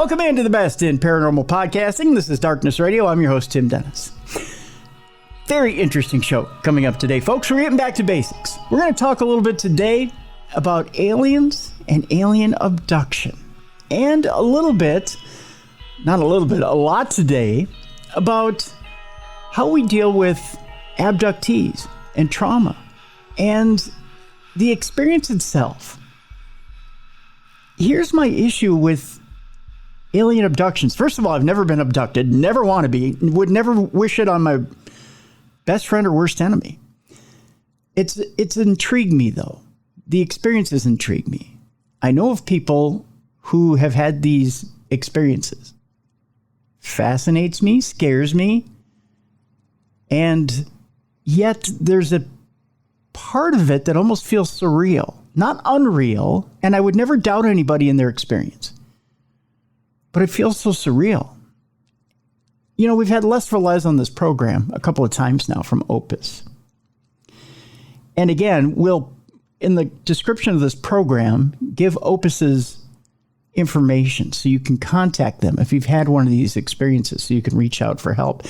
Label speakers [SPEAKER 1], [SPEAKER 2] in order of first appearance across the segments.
[SPEAKER 1] Welcome into the best in paranormal podcasting. This is Darkness Radio. I'm your host, Tim Dennis. Very interesting show coming up today, folks. We're getting back to basics. We're going to talk a little bit today about aliens and alien abduction. And a lot today about how we deal with abductees and trauma and the experience itself. Here's my issue with alien abductions. First of all, I've never been abducted, never want to be, would never wish it on my best friend or worst enemy. It's intrigued me, though. The experiences intrigue me. I know of people who have had these experiences. Fascinates me, scares me, and yet there's a part of it that almost feels surreal, not unreal, and I would never doubt anybody in their experience. But it feels so surreal. You know, we've had lesvelez on this program a couple of times now from Opus. And again, we'll, in the description of this program, give Opus's information so you can contact them if you've had one of these experiences, so you can reach out for help.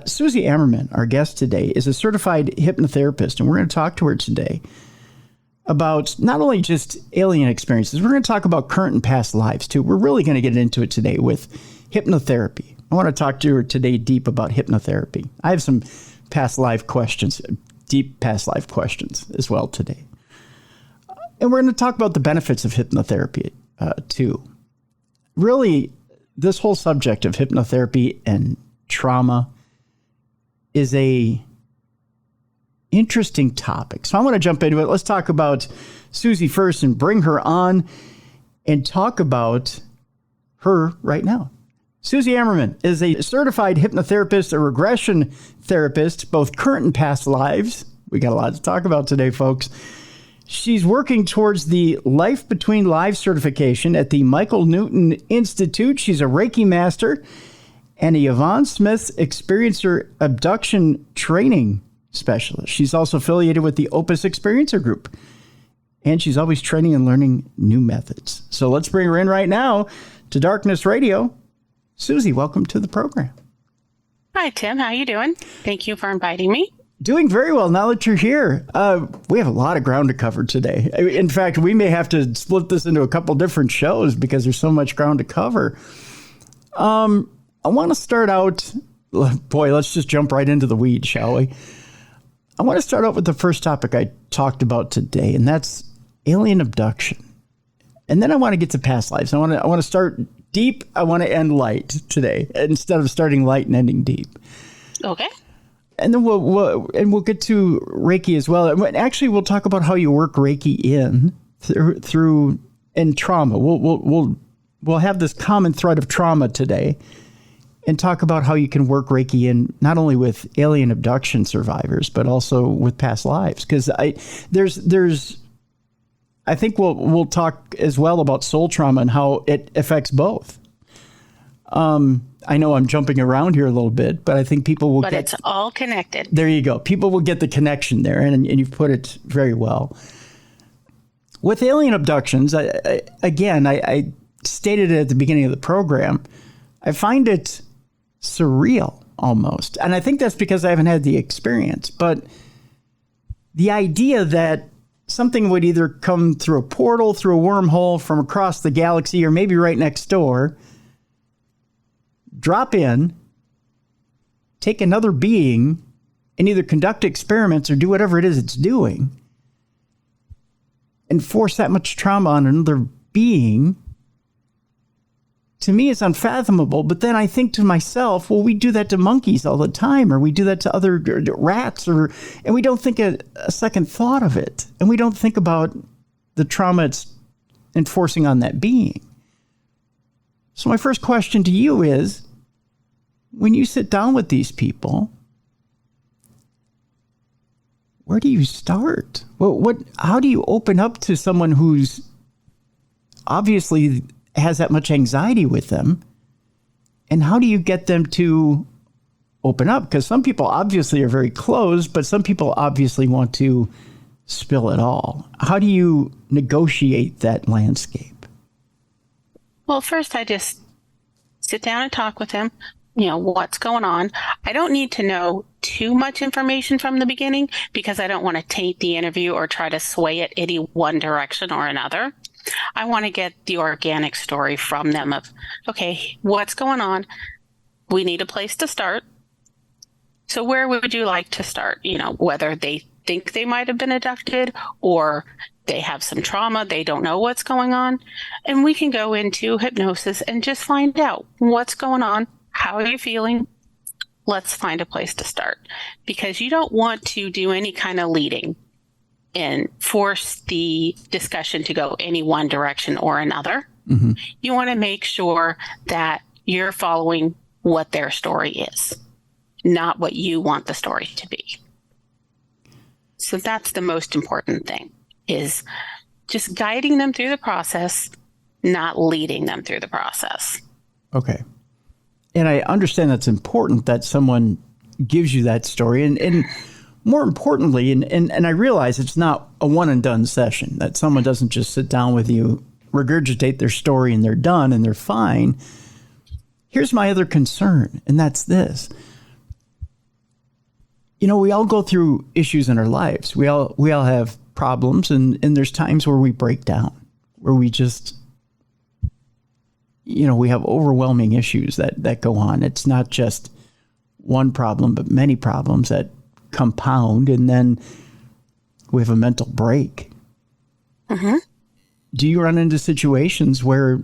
[SPEAKER 1] Susie Ammerman, our guest today, is a certified hypnotherapist, and we're going to talk to her today about not only just alien experiences, we're going to talk about current and past lives too. We're really going to get into it today with hypnotherapy. I want to talk to her today deep about hypnotherapy. I have some past life questions, deep past life questions as well today. And we're going to talk about the benefits of hypnotherapy too. Really, this whole subject of hypnotherapy and trauma is a interesting topic. So I want to jump into it. Let's talk about Susie first and bring her on and talk about her right now. Susie Ammerman is a certified hypnotherapist, a regression therapist, both current and past lives. We got a lot to talk about today, folks. She's working towards the Life Between Lives certification at the Michael Newton Institute. She's a Reiki Master and a Yvonne Smith Experiencer Abduction Training Specialist. She's also affiliated with the Opus Experiencer Group, and she's always training and learning new methods. So let's bring her in right now to Darkness Radio. Susie, welcome to the program.
[SPEAKER 2] Hi, Tim. How you doing? Thank you for inviting me.
[SPEAKER 1] Doing very well now that you're here. We have a lot of ground to cover today. In fact, we may have to split this into a couple different shows because there's so much ground to cover. I want to start out, boy, let's just jump right into the weeds, shall we? I want to start out with the first topic I talked about today, and that's alien abduction. And then I want to get to past lives. I want to start deep. I want to end light today instead of starting light and ending deep.
[SPEAKER 2] Okay.
[SPEAKER 1] And then we'll get to Reiki as well. And actually, we'll talk about how you work Reiki in through and trauma. We'll have this common thread of trauma today, and talk about how you can work Reiki in not only with alien abduction survivors, but also with past lives. Because I think we'll talk as well about soul trauma and how it affects both. I know I'm jumping around here a little bit, but I think people will
[SPEAKER 2] But it's all connected.
[SPEAKER 1] There you go. People will get the connection there, and you've put it very well. With alien abductions, I stated it at the beginning of the program, I find it surreal almost. And I think that's because I haven't had the experience. But the idea that something would either come through a portal, through a wormhole from across the galaxy, or maybe right next door, drop in, take another being, and either conduct experiments or do whatever it is it's doing, and force that much trauma on another being, to me is unfathomable. But then I think to myself, well, we do that to monkeys all the time, or we do that to other rats, and we don't think a second thought of it. And we don't think about the trauma it's enforcing on that being. So my first question to you is, when you sit down with these people, where do you start? How do you open up to someone who's obviously has that much anxiety with them? And how do you get them to open up? Because some people obviously are very closed, but some people obviously want to spill it all. How do you negotiate that landscape?
[SPEAKER 2] Well, first, I just sit down and talk with him. What's going on. I don't need to know too much information from the beginning because I don't want to taint the interview or try to sway it any one direction or another. I want to get the organic story from them of, okay, what's going on? We need a place to start. So where would you like to start? Whether they think they might have been abducted or they have some trauma, they don't know what's going on. And we can go into hypnosis and just find out what's going on. How are you feeling? Let's find a place to start, because you don't want to do any kind of leading and force the discussion to go any one direction or another. Mm-hmm. You want to make sure that you're following what their story is, not what you want the story to be. So that's the most important thing, is just guiding them through the process, not leading them through the process.
[SPEAKER 1] Okay. And I understand that's important that someone gives you that story. And more importantly, and I realize it's not a one and done session, that someone doesn't just sit down with you, regurgitate their story, and they're done and they're fine. Here's my other concern, and that's this. We all go through issues in our lives. We all have problems, and there's times where we break down, where we just... we have overwhelming issues that go on. It's not just one problem, but many problems that compound, and then we have a mental break. Mm-hmm. Do you run into situations where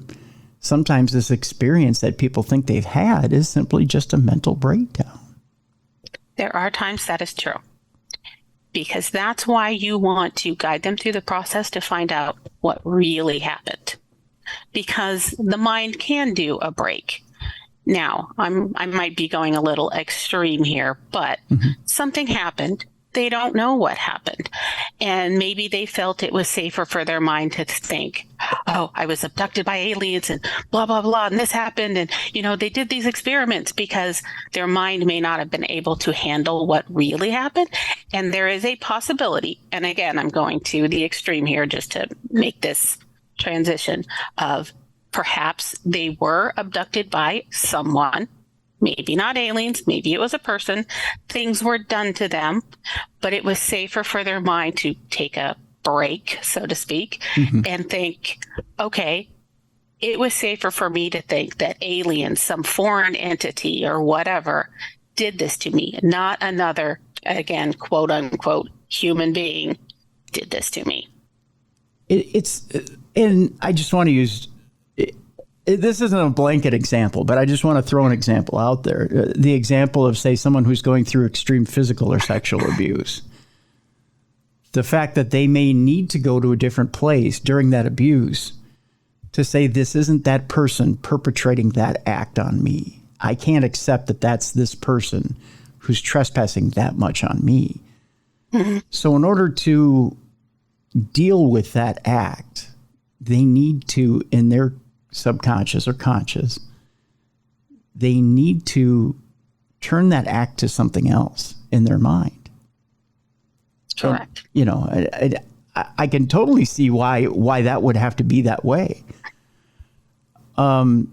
[SPEAKER 1] sometimes this experience that people think they've had is simply just a mental breakdown?
[SPEAKER 2] There are times that is true, because that's why you want to guide them through the process to find out what really happened. Because the mind can do a break. Now, I might be going a little extreme here, but something happened. They don't know what happened. And maybe they felt it was safer for their mind to think, oh, I was abducted by aliens and blah, blah, blah, and this happened. And, they did these experiments because their mind may not have been able to handle what really happened. And there is a possibility, and again, I'm going to the extreme here just to make this transition of perhaps they were abducted by someone, maybe not aliens, maybe it was a person. Things were done to them, but it was safer for their mind to take a break, so to speak, and think, okay, it was safer for me to think that aliens, some foreign entity or whatever, did this to me, not another, again, quote unquote, human being did this to me.
[SPEAKER 1] And I just want to use, this isn't a blanket example, but I just want to throw an example out there. The example of, say, someone who's going through extreme physical or sexual abuse. The fact that they may need to go to a different place during that abuse to say, this isn't that person perpetrating that act on me. I can't accept that that's this person who's trespassing that much on me. Mm-hmm. So in order to deal with that act, they need to, in their subconscious or conscious, they need to turn that act to something else in their mind.
[SPEAKER 2] Correct.
[SPEAKER 1] And, I can totally see why that would have to be that way. So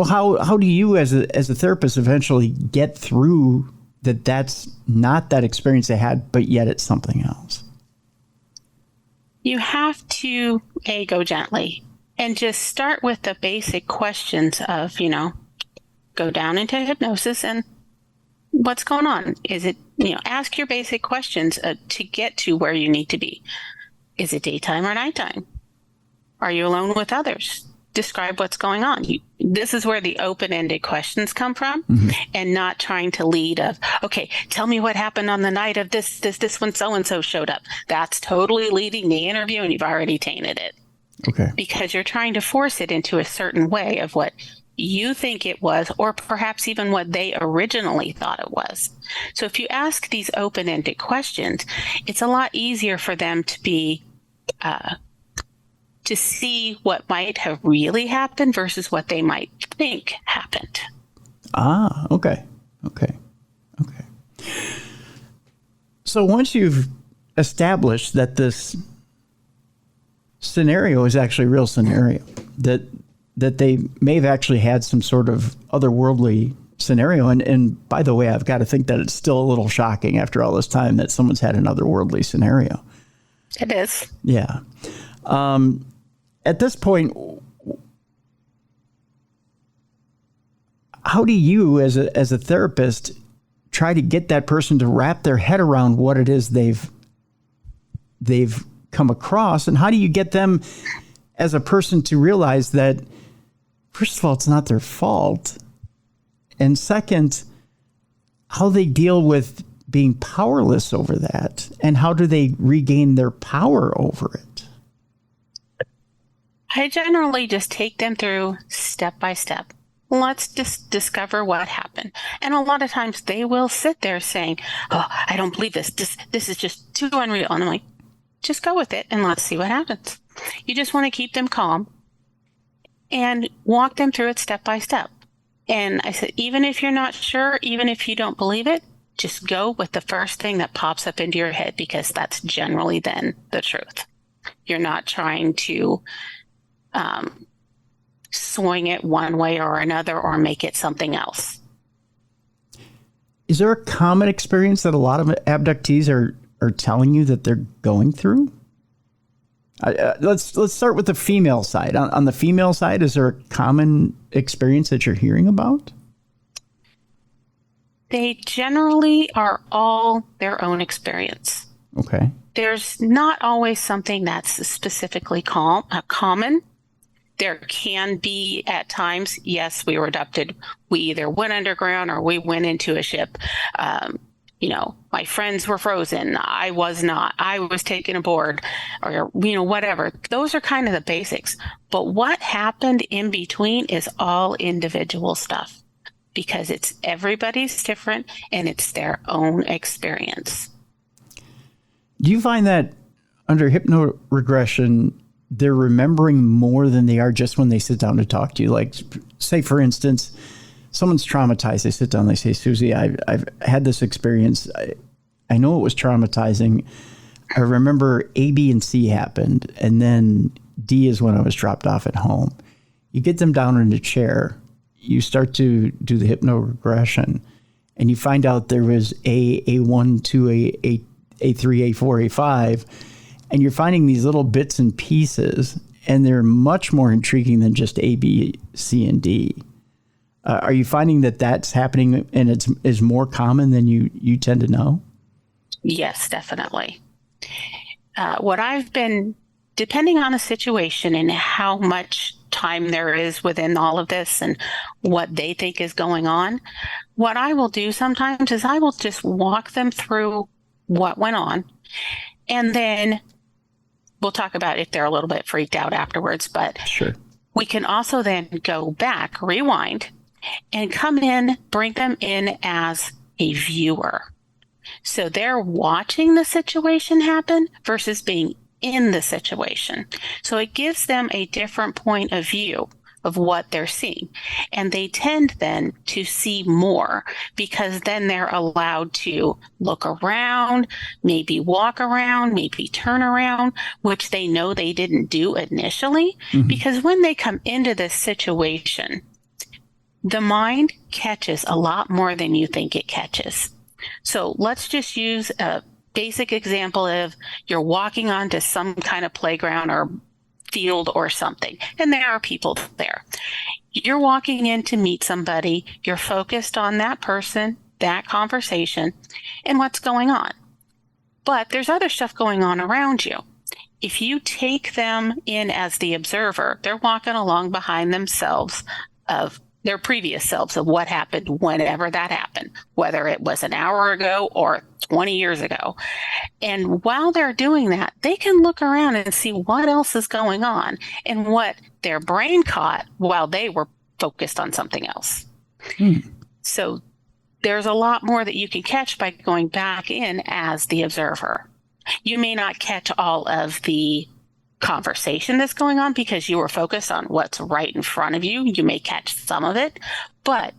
[SPEAKER 1] how do you as a therapist eventually get through that's not that experience they had, but yet it's something else?
[SPEAKER 2] You have to go gently and just start with the basic questions of, go down into hypnosis and what's going on? Is it, ask your basic questions to get to where you need to be. Is it daytime or nighttime? Are you alone with others? Describe what's going on. This is where the open-ended questions come from, and not trying to lead of, okay, tell me what happened on the night of this when so-and-so showed up. That's totally leading the interview, and you've already tainted it.
[SPEAKER 1] Okay.
[SPEAKER 2] Because you're trying to force it into a certain way of what you think it was, or perhaps even what they originally thought it was. So if you ask these open-ended questions, it's a lot easier for them to be to see what might have really happened versus what they might think happened.
[SPEAKER 1] Okay. So once you've established that this scenario is actually a real scenario, that that they may have actually had some sort of otherworldly scenario. And by the way, I've got to think that it's still a little shocking after all this time that someone's had an otherworldly scenario.
[SPEAKER 2] It is.
[SPEAKER 1] Yeah. At this point, how do you, as a therapist, try to get that person to wrap their head around what it is they've come across, and how do you get them as a person to realize that, first of all, it's not their fault, and second, how they deal with being powerless over that, and how do they regain their power over it?
[SPEAKER 2] I generally just take them through step by step. Let's just discover what happened. And a lot of times they will sit there saying, "Oh, I don't believe this. This is just too unreal." And I'm like, just go with it and let's see what happens. You just want to keep them calm and walk them through it step by step. And I said, even if you're not sure, even if you don't believe it, just go with the first thing that pops up into your head, because that's generally then the truth. You're not trying to swing it one way or another or make it something else.
[SPEAKER 1] Is there a common experience that a lot of abductees are telling you that they're going through? Let's start with the female side. On the female side, is there a common experience that you're hearing about?
[SPEAKER 2] They generally are all their own experience.
[SPEAKER 1] Okay.
[SPEAKER 2] There's not always something that's specifically common. There can be at times, yes, we were abducted. We either went underground or we went into a ship. My friends were frozen. I was not. I was taken aboard, or, whatever. Those are kind of the basics. But what happened in between is all individual stuff, because it's everybody's different and it's their own experience.
[SPEAKER 1] Do you find that under hypnoregression, they're remembering more than they are just when they sit down to talk to you? Like, say, for instance, someone's traumatized. They sit down, they say, "Susie, I've had this experience. I know it was traumatizing. I remember A, B, and C happened, and then D is when I was dropped off at home." You get them down in a chair. You start to do the hypnoregression, and you find out there was A1, 2, A3, A4, A5, and you're finding these little bits and pieces, and they're much more intriguing than just A, B, C, and D. Are you finding that that's happening and is more common than you tend to know?
[SPEAKER 2] Yes, definitely. What I've been, depending on the situation and how much time there is within all of this and what they think is going on, what I will do sometimes is I will just walk them through what went on, and then we'll talk about if they're a little bit freaked out afterwards. But
[SPEAKER 1] sure,
[SPEAKER 2] we can also then go back, rewind, and come in, bring them in as a viewer. So they're watching the situation happen versus being in the situation. So it gives them a different point of view of what they're seeing. And they tend then to see more, because then they're allowed to look around, maybe walk around, maybe turn around, which they know they didn't do initially. Mm-hmm. Because when they come into this situation, the mind catches a lot more than you think it catches. So let's just use a basic example of you're walking onto some kind of playground or field or something, and there are people there. You're walking in to meet somebody. You're focused on that person, that conversation, and what's going on. But there's other stuff going on around you. If you take them in as the observer, they're walking along behind themselves of their previous selves of what happened whenever that happened, whether it was an hour ago or 20 years ago. And while they're doing that, they can look around and see what else is going on and what their brain caught while they were focused on something else. So there's a lot more that you can catch by going back in as the observer. You may not catch all of the conversation that's going on because you were focused on what's right in front of you. You may catch some of it, but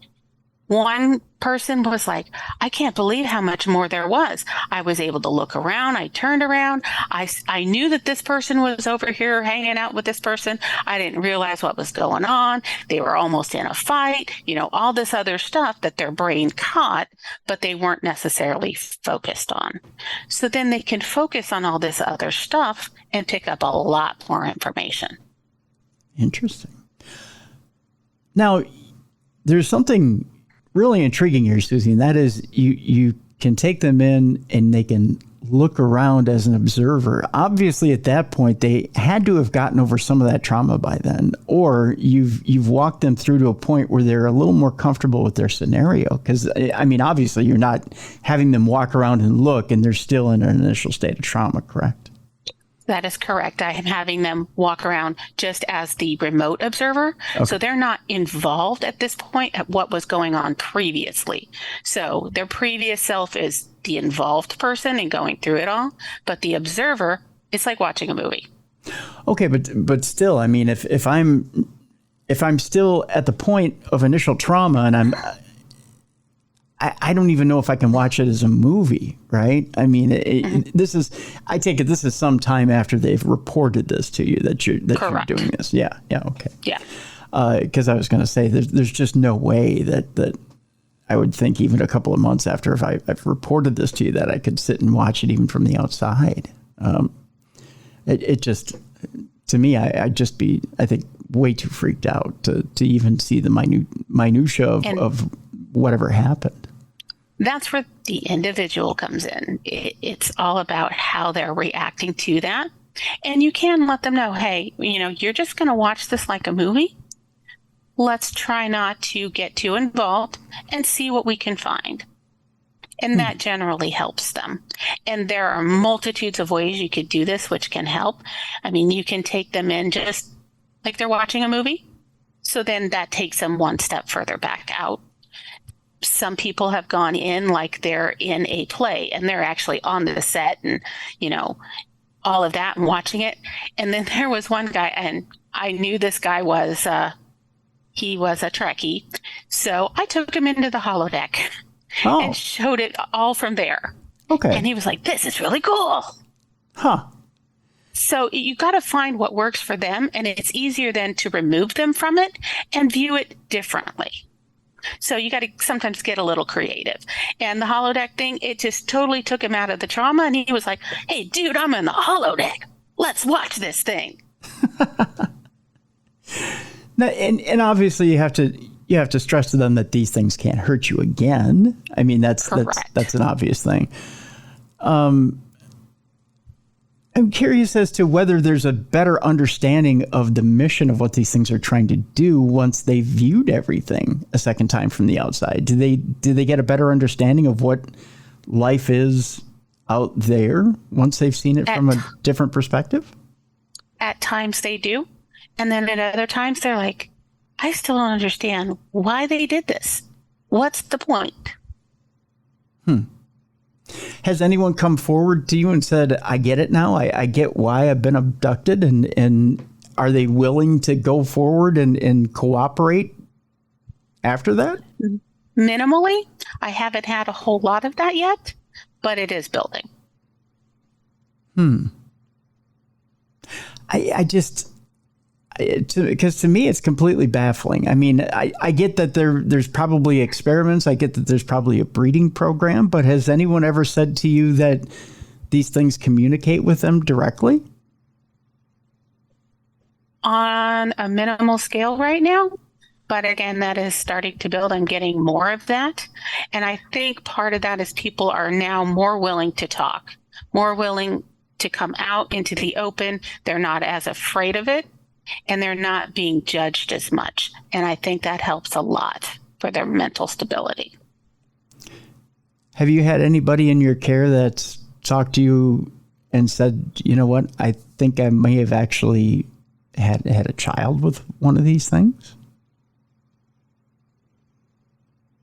[SPEAKER 2] One person was like, I can't believe how much more there was. I was able to look around. I turned around. I knew that this person was over here hanging out with this person. I didn't realize what was going on. They were almost in a fight, all this other stuff that their brain caught, but they weren't necessarily focused on. So then they can focus on all this other stuff and pick up a lot more information.
[SPEAKER 1] Interesting. Now, there's something really intriguing here, Susie, and that is you can take them in and they can look around as an observer. Obviously, at that point, they had to have gotten over some of that trauma by then, or you've walked them through to a point where they're a little more comfortable with their scenario. Because, I mean, obviously, you're not having them walk around and look, and they're still in an initial state of trauma, correct?
[SPEAKER 2] That is correct. I am having them walk around just as the remote observer. Okay. So they're not involved at this point at what was going on previously. So their previous self is the involved person and going through it all. But the observer, it's like watching a movie.
[SPEAKER 1] Okay, but still, I mean, if I'm still at the point of initial trauma and I don't even know if I can watch it as a movie, right? I mean, I take it this is some time after they've reported this to you that you're doing this. Yeah, okay.
[SPEAKER 2] Yeah.
[SPEAKER 1] Because I was going to say there's just no way that I would think even a couple of months after if I've reported this to you that I could sit and watch it even from the outside. It just, to me, I'd just be, I think, way too freaked out to even see the minutia of whatever happened.
[SPEAKER 2] That's where the individual comes in. It's all about how they're reacting to that. And you can let them know, hey, you're just going to watch this like a movie. Let's try not to get too involved and see what we can find. And that generally helps them. And there are multitudes of ways you could do this, which can help. I mean, you can take them in just like they're watching a movie. So then that takes them one step further back out. Some people have gone in like they're in a play and they're actually on the set and, all of that and watching it. And then there was one guy, and I knew this guy was, he was a Trekkie. So I took him into the holodeck and showed it all from there.
[SPEAKER 1] Okay.
[SPEAKER 2] And he was like, this is really cool.
[SPEAKER 1] Huh.
[SPEAKER 2] So you got to find what works for them. And it's easier then to remove them from it and view it differently. So you got to sometimes get a little creative. And the holodeck thing, it just totally took him out of the trauma. And he was like, hey, dude, I'm in the holodeck. Let's watch this thing.
[SPEAKER 1] Now, and obviously you have to stress to them that these things can't hurt you again. I mean, that's an obvious thing. I'm curious as to whether there's a better understanding of the mission of what these things are trying to do once they've viewed everything a second time from the outside. Do they get a better understanding of what life is out there once they've seen it from a different perspective?
[SPEAKER 2] At times they do. And then at other times they're like, I still don't understand why they did this. What's the point?
[SPEAKER 1] Has anyone come forward to you and said, I get it now. I get why I've been abducted. And are they willing to go forward and cooperate after that?
[SPEAKER 2] Minimally. I haven't had a whole lot of that yet, but it is building. Because to me, it's completely baffling. I mean, I get that there's probably experiments. I get that there's probably a breeding program. But has anyone ever said to you that these things communicate with them directly? On a minimal scale right now. But again, that is starting to build. I'm getting more of that. And I think part of that is people are now more willing to talk, more willing to come out into the open. They're not as afraid of it. And they're not being judged as much. And I think that helps a lot for their mental stability.
[SPEAKER 1] Have you had anybody in your care that's talked to you and said, you know what, I think I may have actually had a child with one of these things?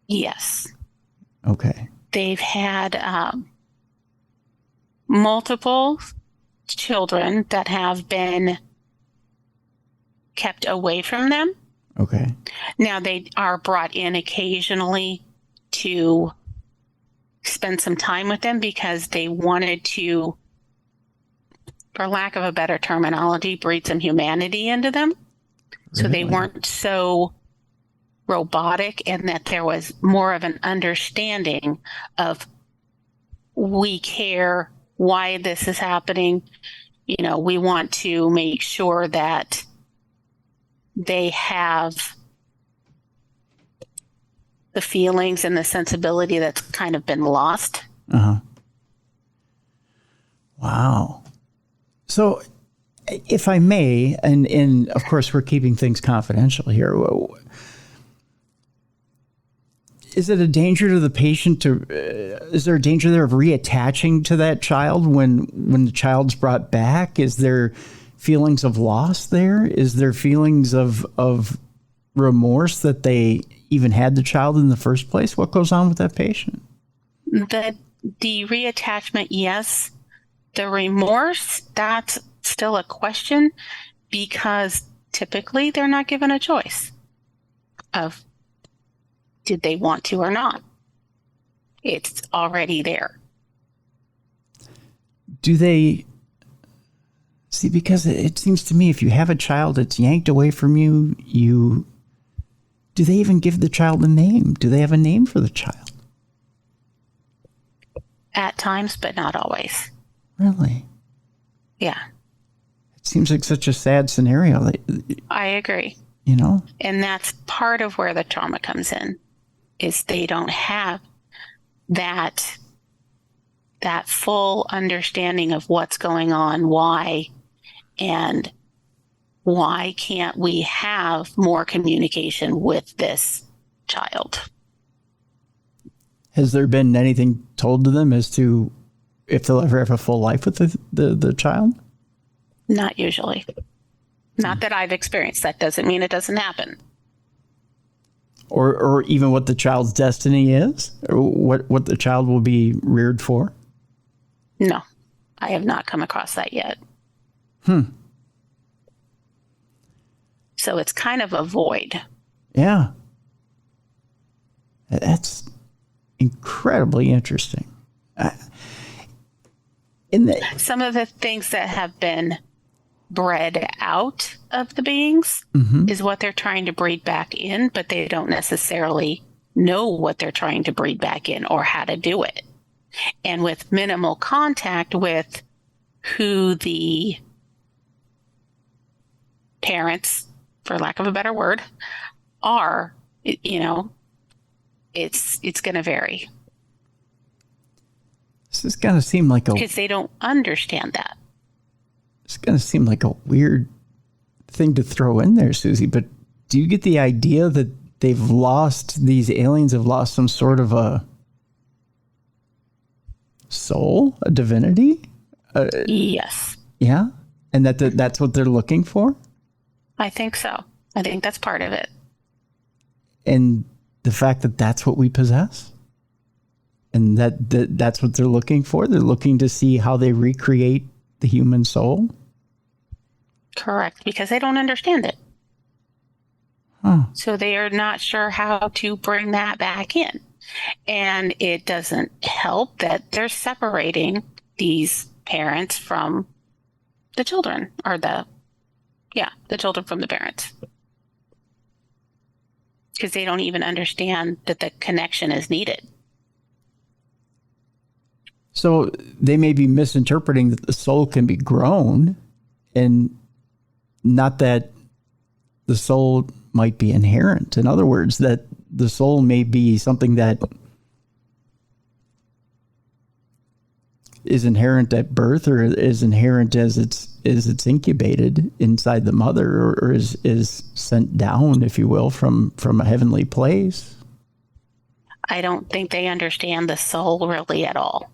[SPEAKER 2] Yes.
[SPEAKER 1] Okay.
[SPEAKER 2] They've had multiple children that have been kept away from them.
[SPEAKER 1] Okay.
[SPEAKER 2] Now, they are brought in occasionally to spend some time with them because they wanted to, for lack of a better terminology, breed some humanity into them. So they weren't so robotic, and that there was more of an understanding of, we care why this is happening. You know, we want to make sure that they have the feelings and the sensibility that's kind of been lost.
[SPEAKER 1] Uh-huh. Wow. So if I may, and of course we're keeping things confidential here, is it a danger to the patient is there a danger there of reattaching to that child when the child's brought back? Is there feelings of loss there? Is there feelings of remorse that they even had the child in the first place? What goes on with that patient?
[SPEAKER 2] The reattachment, yes. The remorse, that's still a question, because typically they're not given a choice of did they want to or not. It's already there.
[SPEAKER 1] Do they see? Because it seems to me, if you have a child that's yanked away from you, do they even give the child a name? Do they have a name for the child?
[SPEAKER 2] At times, but not always.
[SPEAKER 1] Really?
[SPEAKER 2] Yeah.
[SPEAKER 1] It seems like such a sad scenario.
[SPEAKER 2] I agree.
[SPEAKER 1] You know?
[SPEAKER 2] And that's part of where the trauma comes in, is they don't have that full understanding of what's going on, why, and why can't we have more communication with this child?
[SPEAKER 1] Has there been anything told to them as to if they'll ever have a full life with the child?
[SPEAKER 2] Not usually. Not that I've experienced. That doesn't mean it doesn't happen.
[SPEAKER 1] Or even what the child's destiny is? Or what the child will be reared for?
[SPEAKER 2] No, I have not come across that yet. So it's kind of a void.
[SPEAKER 1] Yeah. That's incredibly interesting.
[SPEAKER 2] Some of the things that have been bred out of the beings is what they're trying to breed back in, but they don't necessarily know what they're trying to breed back in or how to do it. And with minimal contact with who the parents, for lack of a better word, are, you know, it's going to vary.
[SPEAKER 1] This is going to seem like
[SPEAKER 2] because they don't understand that.
[SPEAKER 1] It's going to seem like a weird thing to throw in there, Susie, but do you get the idea that these aliens have lost some sort of a soul, a divinity?
[SPEAKER 2] Yes.
[SPEAKER 1] Yeah? And that's what they're looking for?
[SPEAKER 2] I think so. I think that's part of it.
[SPEAKER 1] And the fact that that's what we possess? And that's what they're looking for? They're looking to see how they recreate the human soul?
[SPEAKER 2] Correct, because they don't understand it. So they are not sure how to bring that back in. And it doesn't help that they're separating these parents from the children, or the children from the parents. Because they don't even understand that the connection is needed.
[SPEAKER 1] So they may be misinterpreting that the soul can be grown, and not that the soul might be inherent. In other words, that the soul may be something that is inherent at birth, or is inherent as it's incubated inside the mother, or is sent down, if you will, from a heavenly place.
[SPEAKER 2] I don't think they understand the soul really at all.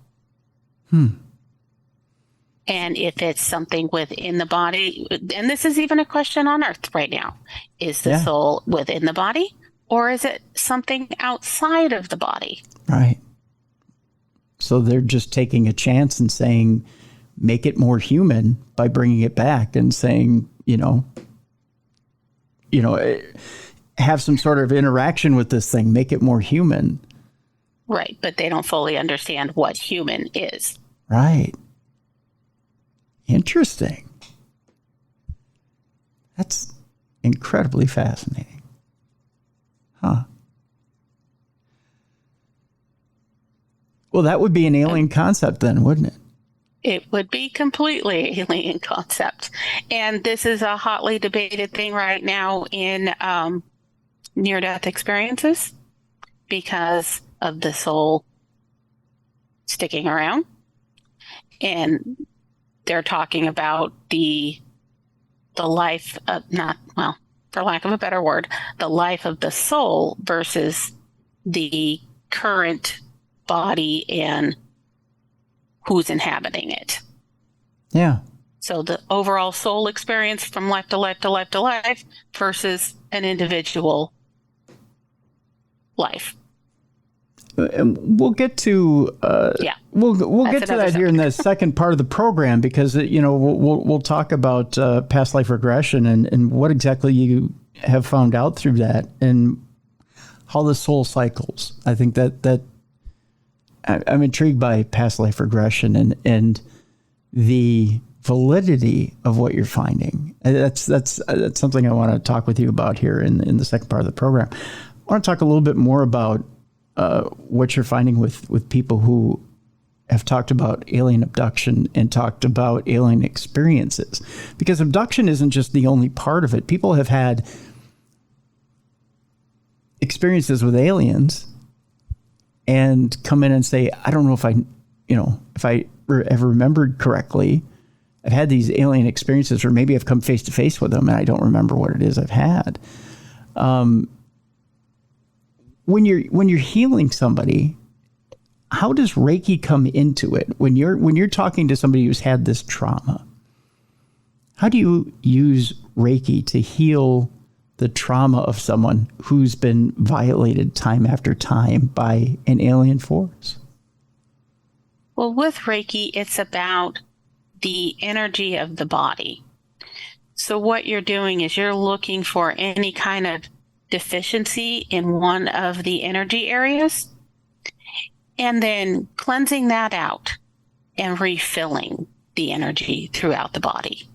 [SPEAKER 2] And if it's something within the body, and this is even a question on Earth right now, is the soul within the body, or is it something outside of the body?
[SPEAKER 1] Right. So they're just taking a chance and saying, make it more human by bringing it back, and saying, have some sort of interaction with this thing, make it more human.
[SPEAKER 2] Right, but they don't fully understand what human is.
[SPEAKER 1] Right. Interesting. That's incredibly fascinating. Huh. Well, that would be an alien concept then, wouldn't it?
[SPEAKER 2] It would be completely alien concept. And this is a hotly debated thing right now in near-death experiences because of the soul sticking around. And they're talking about the life of, not, well, for lack of a better word, the life of the soul versus the current body and who's inhabiting it.
[SPEAKER 1] Yeah.
[SPEAKER 2] So the overall soul experience from life to life to life to life versus an individual life.
[SPEAKER 1] And we'll get to we'll get to that here in the second part of the program, because we'll talk about past life regression and what exactly you have found out through that and how the soul cycles. I think that I'm intrigued by past life regression and the validity of what you're finding. That's something I want to talk with you about here in the second part of the program. I want to talk a little bit more about what you're finding with people who have talked about alien abduction and talked about alien experiences, because abduction isn't just the only part of it. People have had experiences with aliens and come in and say, I don't know if I ever remembered correctly. I've had these alien experiences, or maybe I've come face to face with them and I don't remember what it is I've had. When you're healing somebody, how does Reiki come into it? When you're talking to somebody who's had this trauma, how do you use Reiki to heal the trauma of someone who's been violated time after time by an alien force?
[SPEAKER 2] Well, with Reiki, it's about the energy of the body. So what you're doing is you're looking for any kind of deficiency in one of the energy areas, and then cleansing that out and refilling the energy throughout the body.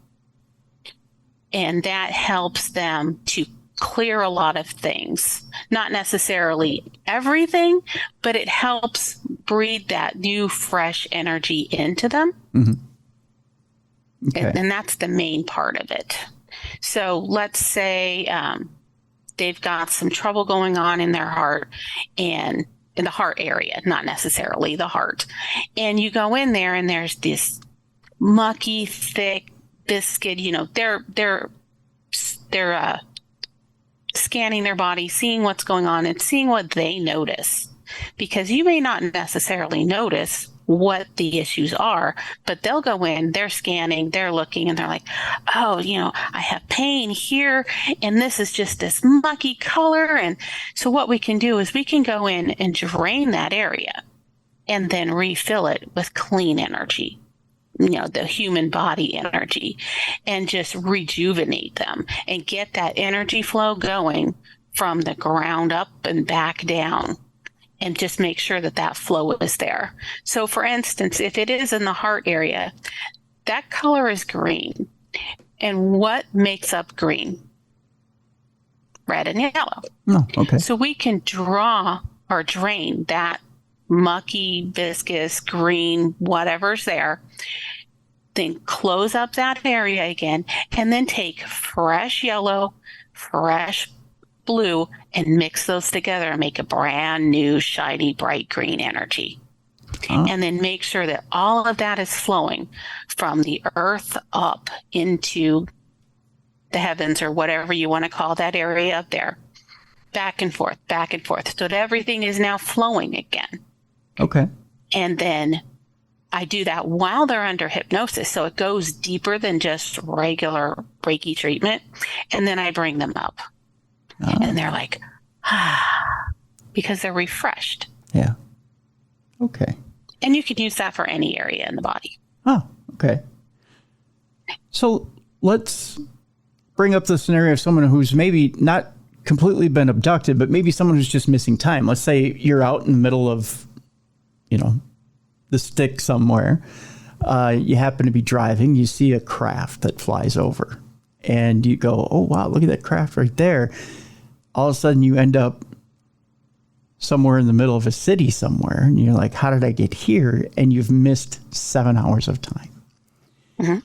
[SPEAKER 2] And that helps them to clear a lot of things, not necessarily everything, but it helps breathe that new, fresh energy into them. Mm-hmm. Okay. And that's the main part of it. So let's say they've got some trouble going on in their heart and in the heart area, not necessarily the heart. And you go in there and there's this mucky, thick biscuit, they're scanning their body, seeing what's going on and seeing what they notice, because you may not necessarily notice what the issues are, but they'll go in, they're scanning, they're looking, and they're like, oh, I have pain here, and this is just this mucky color. And so what we can do is we can go in and drain that area and then refill it with clean energy, the human body energy, and just rejuvenate them and get that energy flow going from the ground up and back down, and just make sure that flow is there. So for instance, if it is in the heart area, that color is green. And what makes up green? Red and yellow.
[SPEAKER 1] Oh, okay.
[SPEAKER 2] So we can draw or drain that mucky, viscous, green, whatever's there, then close up that area again, and then take fresh yellow, fresh blue, and mix those together and make a brand new, shiny, bright green energy. And then make sure that all of that is flowing from the earth up into the heavens, or whatever you want to call that area up there, back and forth, so that everything is now flowing again.
[SPEAKER 1] Okay.
[SPEAKER 2] And then I do that while they're under hypnosis, so it goes deeper than just regular Reiki treatment. And then I bring them up. And they're like, because they're refreshed.
[SPEAKER 1] Yeah. Okay.
[SPEAKER 2] And you can use that for any area in the body.
[SPEAKER 1] Oh, okay. So let's bring up the scenario of someone who's maybe not completely been abducted, but maybe someone who's just missing time. Let's say you're out in the middle of, the stick somewhere. You happen to be driving, you see a craft that flies over, and you go, oh, wow, look at that craft right there. All of a sudden you end up somewhere in the middle of a city somewhere, and you're like, how did I get here? And you've missed 7 hours of time.
[SPEAKER 2] Mm-hmm.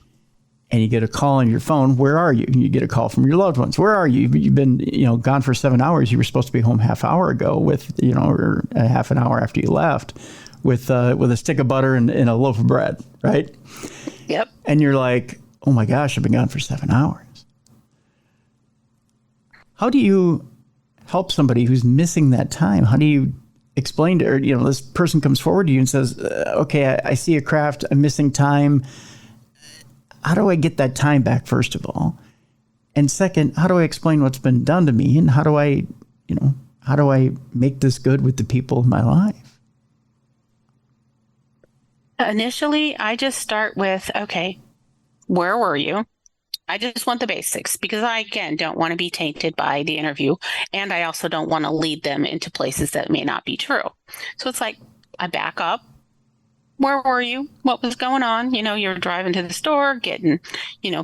[SPEAKER 1] And you get a call on your phone. Where are you? You get a call from your loved ones. Where are you? You've been, gone for 7 hours. You were supposed to be home half hour ago with, or a half an hour after you left with a stick of butter and a loaf of bread, right?
[SPEAKER 2] Yep.
[SPEAKER 1] And you're like, oh my gosh, I've been gone for 7 hours. How do you help somebody who's missing that time? How do you explain to her, this person comes forward to you and says, okay, I see a craft, I'm missing time. How do I get that time back, first of all? And second, how do I explain what's been done to me? And how do I make this good with the people in my life?
[SPEAKER 2] Initially, I just start with, okay, where were you? I just want the basics because I, again, don't want to be tainted by the interview. And I also don't want to lead them into places that may not be true. So it's like, I back up. Where were you? What was going on? You're driving to the store, getting,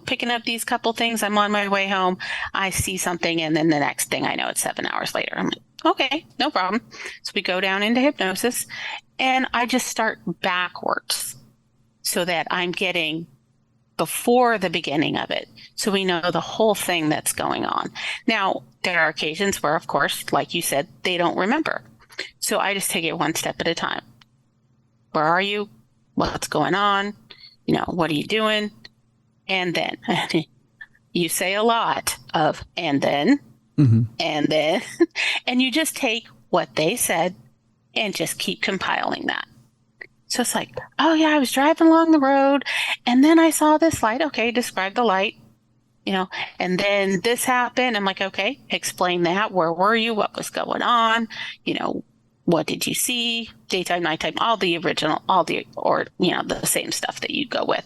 [SPEAKER 2] picking up these couple things. I'm on my way home. I see something. And then the next thing I know, it's 7 hours later. I'm like, okay, no problem. So we go down into hypnosis and I just start backwards so that I'm getting before the beginning of it. So we know the whole thing that's going on. Now, there are occasions where, of course, like you said, they don't remember. So I just take it one step at a time. Where are you? What's going on? What are you doing? And then you say a lot of, and then, and then, and you just take what they said and just keep compiling that. So it's like, oh yeah, I was driving along the road and then I saw this light. Okay, describe the light, and then this happened. I'm like, okay, explain that. Where were you? What was going on? What did you see? Daytime, nighttime, the same stuff that you go with.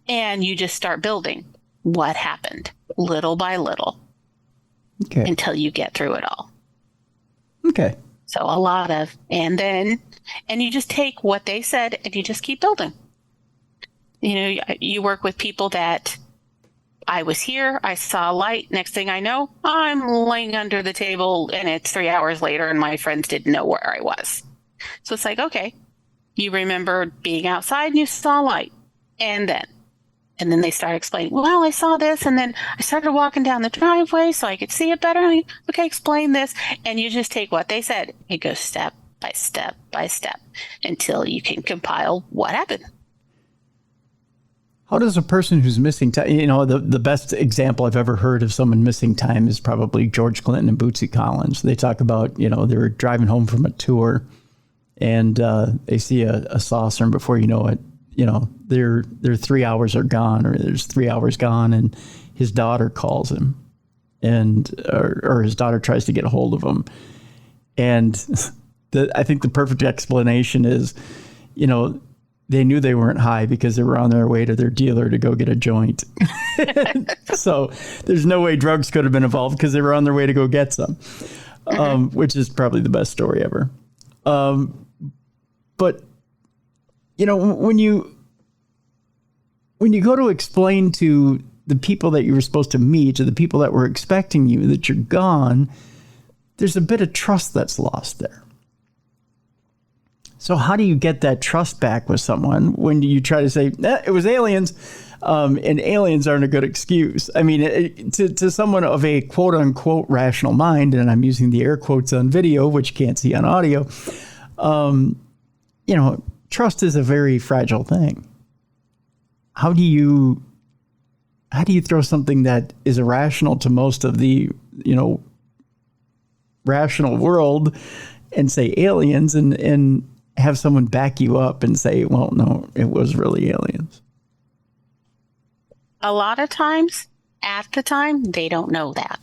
[SPEAKER 2] And you just start building what happened little by little until you get through it all.
[SPEAKER 1] Okay.
[SPEAKER 2] So a lot of, and then, and you just take what they said and you just keep building. You work with people that I was here, I saw a light. Next thing I know, I'm laying under the table and it's 3 hours later and my friends didn't know where I was. So it's like, okay, you remember being outside and you saw a light. And then they start explaining, well, I saw this and then I started walking down the driveway so I could see it better. Okay, explain this. And you just take what they said. It goes step by step by step until you can compile what happened.
[SPEAKER 1] How does a person who's missing time, the best example I've ever heard of someone missing time is probably George Clinton and Bootsy Collins. They talk about, they were driving home from a tour and they see a saucer and before you know it, their 3 hours are gone or there's 3 hours gone and his daughter calls him or his daughter tries to get a hold of him. And I think the perfect explanation is, they knew they weren't high because they were on their way to their dealer to go get a joint. So there's no way drugs could have been involved because they were on their way to go get some, which is probably the best story ever. But, when you go to explain to the people that you were supposed to meet, to the people that were expecting you, that you're gone, there's a bit of trust that's lost there. So how do you get that trust back with someone when you try to say, it was aliens, and aliens aren't a good excuse? I mean, to someone of a quote unquote rational mind, and I'm using the air quotes on video, which you can't see on audio, trust is a very fragile thing. How do you throw something that is irrational to most of the, rational world and say aliens and have someone back you up and say, well, no, it was really aliens?
[SPEAKER 2] A lot of times, at the time, they don't know that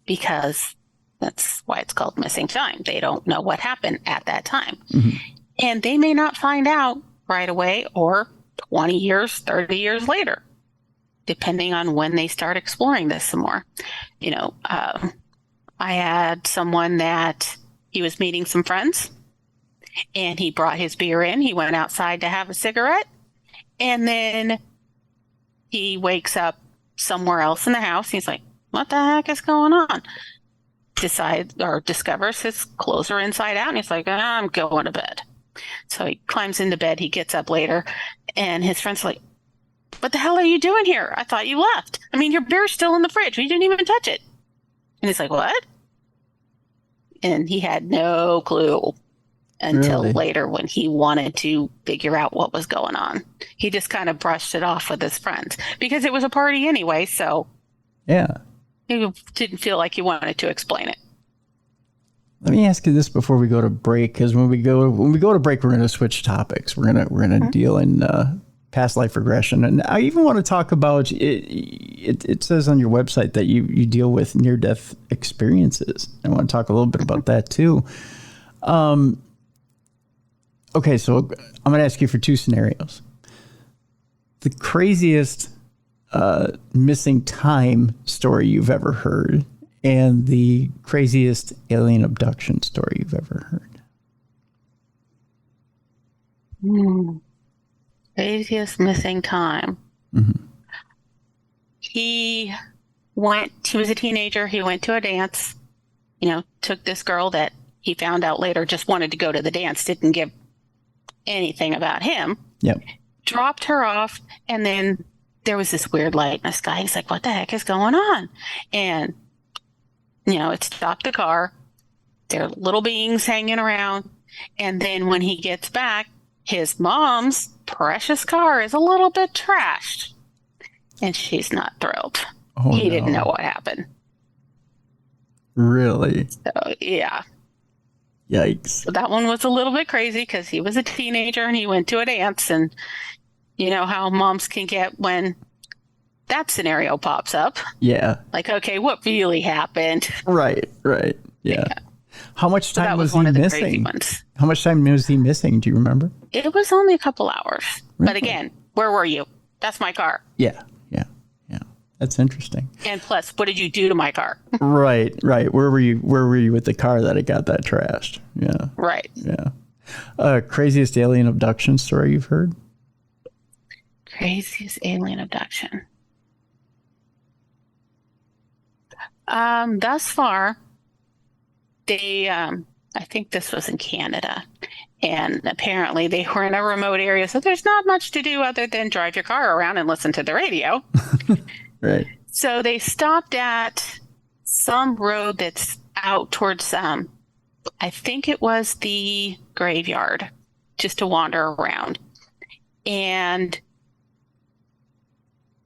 [SPEAKER 2] because that's why it's called missing time. They don't know what happened at that time. Mm-hmm. And they may not find out right away or 20 years, 30 years later, depending on when they start exploring this some more. I had someone that he was meeting some friends, and he brought his beer in. He went outside to have a cigarette, and then he wakes up somewhere else in the house. He's like, what the heck is going on? Discovers his clothes are inside out, and he's like, I'm going to bed. So he climbs into bed. He gets up later, and his friend's like, what the hell are you doing here? I thought you left. I mean, your beer's still in the fridge. We didn't even touch it. And he's like, what? And he had no clue until later when he wanted to figure out what was going on. He just kind of brushed it off with his friends because it was a party anyway. So
[SPEAKER 1] yeah,
[SPEAKER 2] he didn't feel like he wanted to explain it.
[SPEAKER 1] Let me ask you this before we go to break, because when we go to break, we're going to switch topics. We're gonna deal in past life regression, and I even want to talk about it. It says on your website that you deal with near death experiences. I want to talk a little bit about that too. Okay, so I'm going to ask you for two scenarios. The craziest missing time story you've ever heard, and the craziest alien abduction story you've ever heard.
[SPEAKER 2] Craziest missing time.
[SPEAKER 1] Mm-hmm.
[SPEAKER 2] He was a teenager. He went to a dance, took this girl that he found out later just wanted to go to the dance, didn't give anything about him.
[SPEAKER 1] Yep.
[SPEAKER 2] Dropped her off, and then there was this weird light in the sky. He's like, what the heck is going on? And, it stopped the car. There are little beings hanging around. And then when he gets back, his mom's precious car is a little bit trashed. And she's not thrilled. He didn't know what happened.
[SPEAKER 1] Really?
[SPEAKER 2] So, yeah.
[SPEAKER 1] Yikes.
[SPEAKER 2] So that one was a little bit crazy because he was a teenager and he went to a dance, and you know how moms can get when that scenario pops up.
[SPEAKER 1] Yeah.
[SPEAKER 2] Like, okay, what really happened?
[SPEAKER 1] Right. Yeah. How much time was he missing? How much time was he missing? Do you remember?
[SPEAKER 2] It was only a couple hours.
[SPEAKER 1] Really?
[SPEAKER 2] But again, where were you? That's my car.
[SPEAKER 1] Yeah. That's interesting.
[SPEAKER 2] And plus, what did you do to my car?
[SPEAKER 1] Right. Where were you with the car that it got that trashed? Yeah.
[SPEAKER 2] Right.
[SPEAKER 1] Yeah. Craziest alien abduction story you've heard?
[SPEAKER 2] Craziest alien abduction. Thus far, they, I think this was in Canada, and apparently they were in a remote area, so there's not much to do other than drive your car around and listen to the radio.
[SPEAKER 1] Right.
[SPEAKER 2] So they stopped at some road that's out towards, I think it was the graveyard, just to wander around. And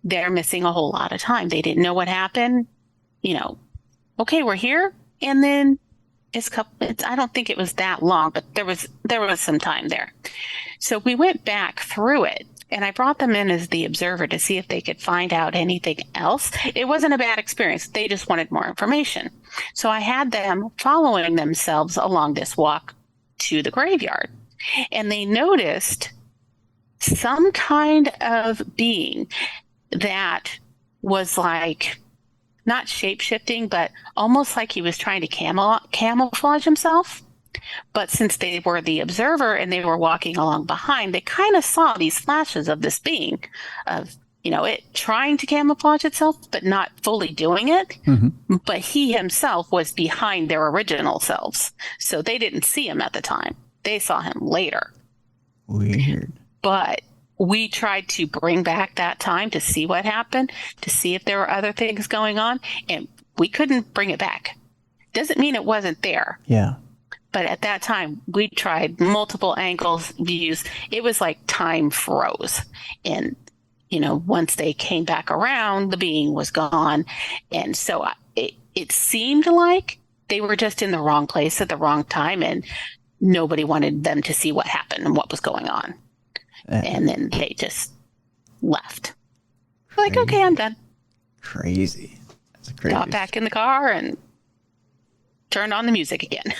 [SPEAKER 2] they're missing a whole lot of time. They didn't know what happened. Okay, we're here. And then I don't think it was that long, but there was some time there. So we went back through it. And I brought them in as the observer to see if they could find out anything else. It wasn't a bad experience. They just wanted more information. So I had them following themselves along this walk to the graveyard. And they noticed some kind of being that was like not shape-shifting, but almost like he was trying to camouflage himself. But since they were the observer and they were walking along behind, they kind of saw these flashes of this being, of, it trying to camouflage itself, but not fully doing it.
[SPEAKER 1] Mm-hmm.
[SPEAKER 2] But he himself was behind their original selves. So they didn't see him at the time. They saw him later.
[SPEAKER 1] Weird.
[SPEAKER 2] But we tried to bring back that time to see what happened, to see if there were other things going on, and we couldn't bring it back. Doesn't mean it wasn't there.
[SPEAKER 1] Yeah.
[SPEAKER 2] But at that time, we tried multiple angles, views. It was like time froze. And, once they came back around, the being was gone. And so it seemed like they were just in the wrong place at the wrong time, and nobody wanted them to see what happened and what was going on. And then they just left. Like, okay, I'm done.
[SPEAKER 1] Crazy. That's crazy.
[SPEAKER 2] Got back in the car and turned on the music again.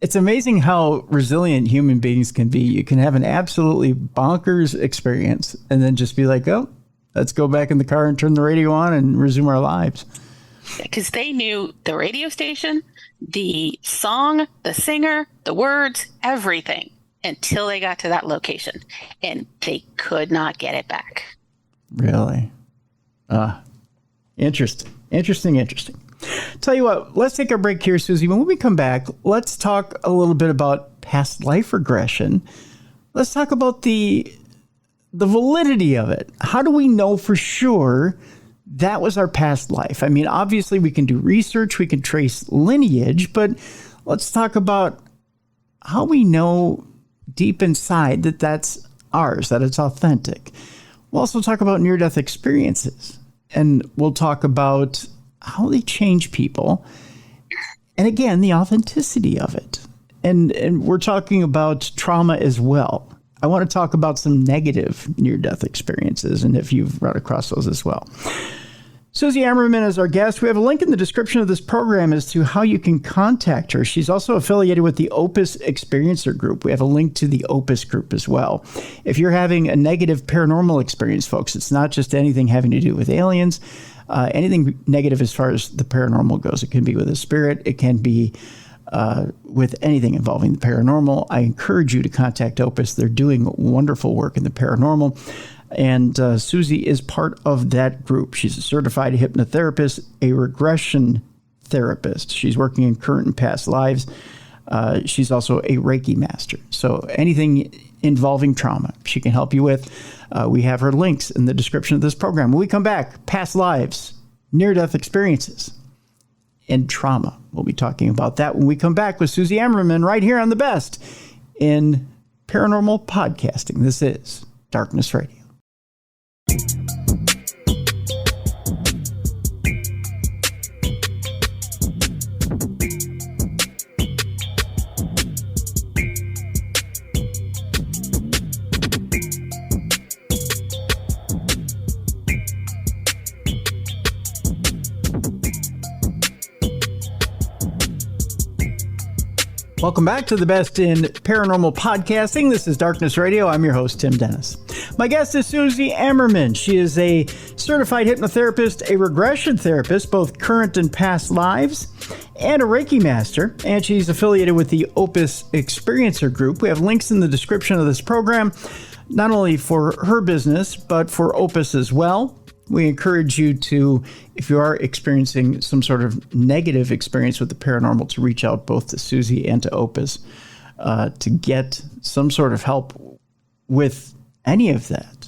[SPEAKER 1] It's amazing how resilient human beings can be. You can have an absolutely bonkers experience and then just be like, oh, let's go back in the car and turn the radio on and resume our lives.
[SPEAKER 2] Because they knew the radio station, the song, the singer, the words, everything until they got to that location. And they could not get it back.
[SPEAKER 1] Really? Interesting. Tell you what, let's take a break here, Susie. When we come back, let's talk a little bit about past life regression. Let's talk about the validity of it. How do we know for sure that was our past life? I mean, obviously we can do research, we can trace lineage, but let's talk about how we know deep inside that that's ours, that it's authentic. We'll also talk about near-death experiences, and we'll talk about how they change people. And again, the authenticity of it. And we're talking about trauma as well. I want to talk about some negative near-death experiences and if you've run across those as well. Susie Ammerman is our guest. We have a link in the description of this program as to how you can contact her. She's also affiliated with the Opus Experiencer Group. We have a link to the Opus group as well. If you're having a negative paranormal experience, folks, it's not just anything having to do with aliens. Anything negative as far as the paranormal goes. It can be with a spirit. It can be with anything involving the paranormal. I encourage you to contact Opus. They're doing wonderful work in the paranormal. And Susie is part of that group. She's a certified hypnotherapist, a regression therapist. She's working in current and past lives. She's also a Reiki Master. So anything involving trauma, she can help you with. We have her links in the description of this program. When we come back, past lives, near-death experiences, and trauma. We'll be talking about that when we come back with Susie Ammerman right here on the best in paranormal podcasting. This is Darkness Radio. Welcome back to the best in paranormal podcasting. This is Darkness Radio. I'm your host, Tim Dennis. My guest is Susie Ammerman. She is a certified hypnotherapist, a regression therapist, both current and past lives, and a Reiki Master. And she's affiliated with the Opus Experiencer Group. We have links in the description of this program, not only for her business, but for Opus as well. We encourage you to, if you are experiencing some sort of negative experience with the paranormal, to reach out both to Susie and to Opus to get some sort of help with any of that.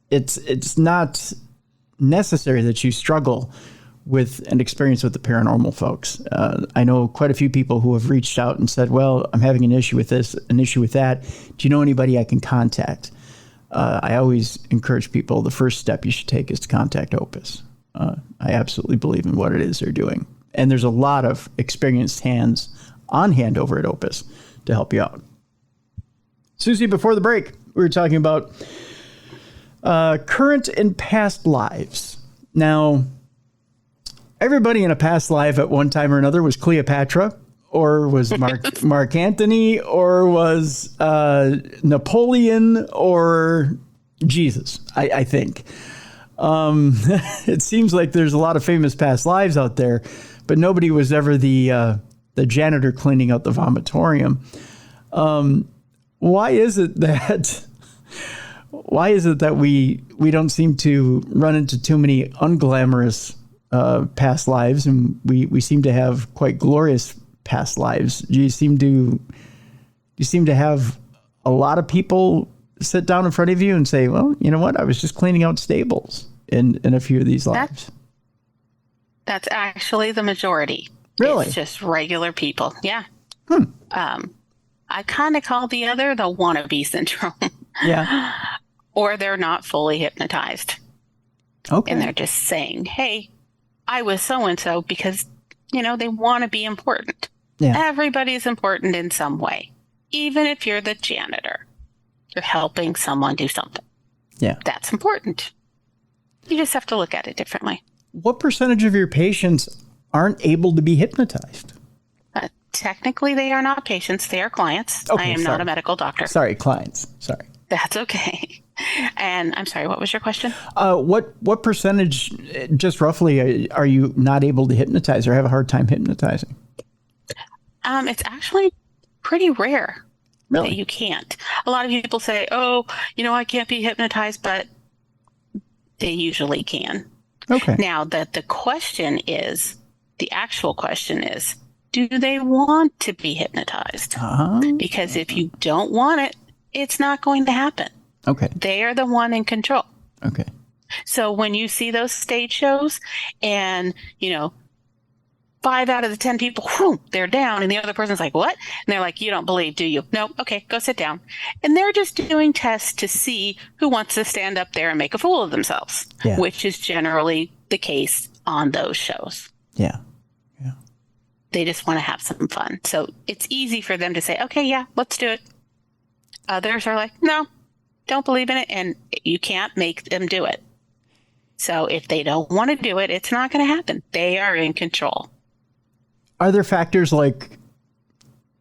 [SPEAKER 1] It's not necessary that you struggle with an experience with the paranormal, folks. I know quite a few people who have reached out and said, well, I'm having an issue with this, an issue with that. Do you know anybody I can contact? I always encourage people, the first step you should take is to contact Opus. I absolutely believe in what it is they're doing. And there's a lot of experienced hands on hand over at Opus to help you out. Susie, before the break, we were talking about current and past lives. Now, everybody in a past life at one time or another was Cleopatra, or was Mark Antony, or was Napoleon, or Jesus, I think. It seems like there's a lot of famous past lives out there, but nobody was ever the janitor cleaning out the vomitorium. Why is it that we don't seem to run into too many unglamorous past lives, and we seem to have quite glorious past lives? Do you seem to have a lot of people sit down in front of you and say, well, you know what, I was just cleaning out stables in a few of these lives?
[SPEAKER 2] That's actually the majority.
[SPEAKER 1] Really?
[SPEAKER 2] It's just regular people. Yeah. I kind of call the other the wannabe syndrome.
[SPEAKER 1] Yeah.
[SPEAKER 2] Or they're not fully hypnotized.
[SPEAKER 1] Okay.
[SPEAKER 2] And they're just saying, hey, I was so-and-so, because, they want to be important.
[SPEAKER 1] Yeah.
[SPEAKER 2] Everybody's important in some way. Even if you're the janitor, you're helping someone do something.
[SPEAKER 1] Yeah.
[SPEAKER 2] That's important. You just have to look at it differently.
[SPEAKER 1] What percentage of your patients aren't able to be hypnotized?
[SPEAKER 2] Technically, they are not patients. They are clients.
[SPEAKER 1] Okay,
[SPEAKER 2] I am not a medical doctor.
[SPEAKER 1] Sorry, clients. Sorry.
[SPEAKER 2] That's okay. And I'm sorry, what was your question?
[SPEAKER 1] What percentage, just roughly, are you not able to hypnotize or have a hard time hypnotizing?
[SPEAKER 2] It's actually pretty rare
[SPEAKER 1] Really?
[SPEAKER 2] that you can't. A lot of people say, oh, I can't be hypnotized, but they usually can.
[SPEAKER 1] Okay.
[SPEAKER 2] Now, the actual question is, do they want to be hypnotized? Because if you don't want it, it's not going to happen.
[SPEAKER 1] Okay.
[SPEAKER 2] They are the one in control.
[SPEAKER 1] Okay.
[SPEAKER 2] So when you see those stage shows and, 5 out of the 10 people, whew, they're down, and the other person's like, what? And they're like, you don't believe, do you? No, okay, go sit down. And they're just doing tests to see who wants to stand up there and make a fool of themselves, which is generally the case on those shows.
[SPEAKER 1] Yeah.
[SPEAKER 2] They just want to have some fun. So it's easy for them to say, okay, yeah, let's do it. Others are like, no, don't believe in it, and you can't make them do it. So if they don't want to do it, it's not going to happen. They are in control.
[SPEAKER 1] Are there factors like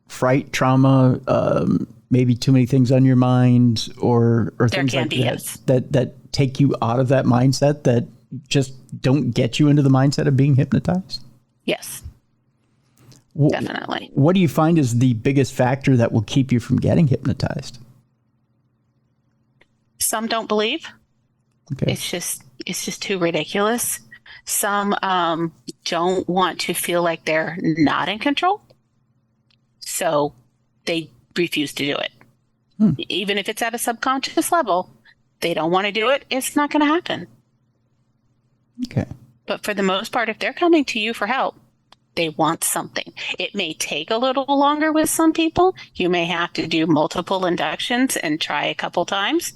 [SPEAKER 1] fright, trauma, maybe too many things on your mind, or things like that take you out of that mindset, that just don't get you into the mindset of being hypnotized?
[SPEAKER 2] Yes, definitely.
[SPEAKER 1] What do you find is the biggest factor that will keep you from getting hypnotized?
[SPEAKER 2] Some don't believe.
[SPEAKER 1] Okay.
[SPEAKER 2] It's just too ridiculous. Some don't want to feel like they're not in control, so they refuse to do it. Even if it's at a subconscious level, they don't want to do it. It's not going to happen.
[SPEAKER 1] Okay.
[SPEAKER 2] But for the most part, if they're coming to you for help, they want something. It may take a little longer with some people. You may have to do multiple inductions and try a couple times.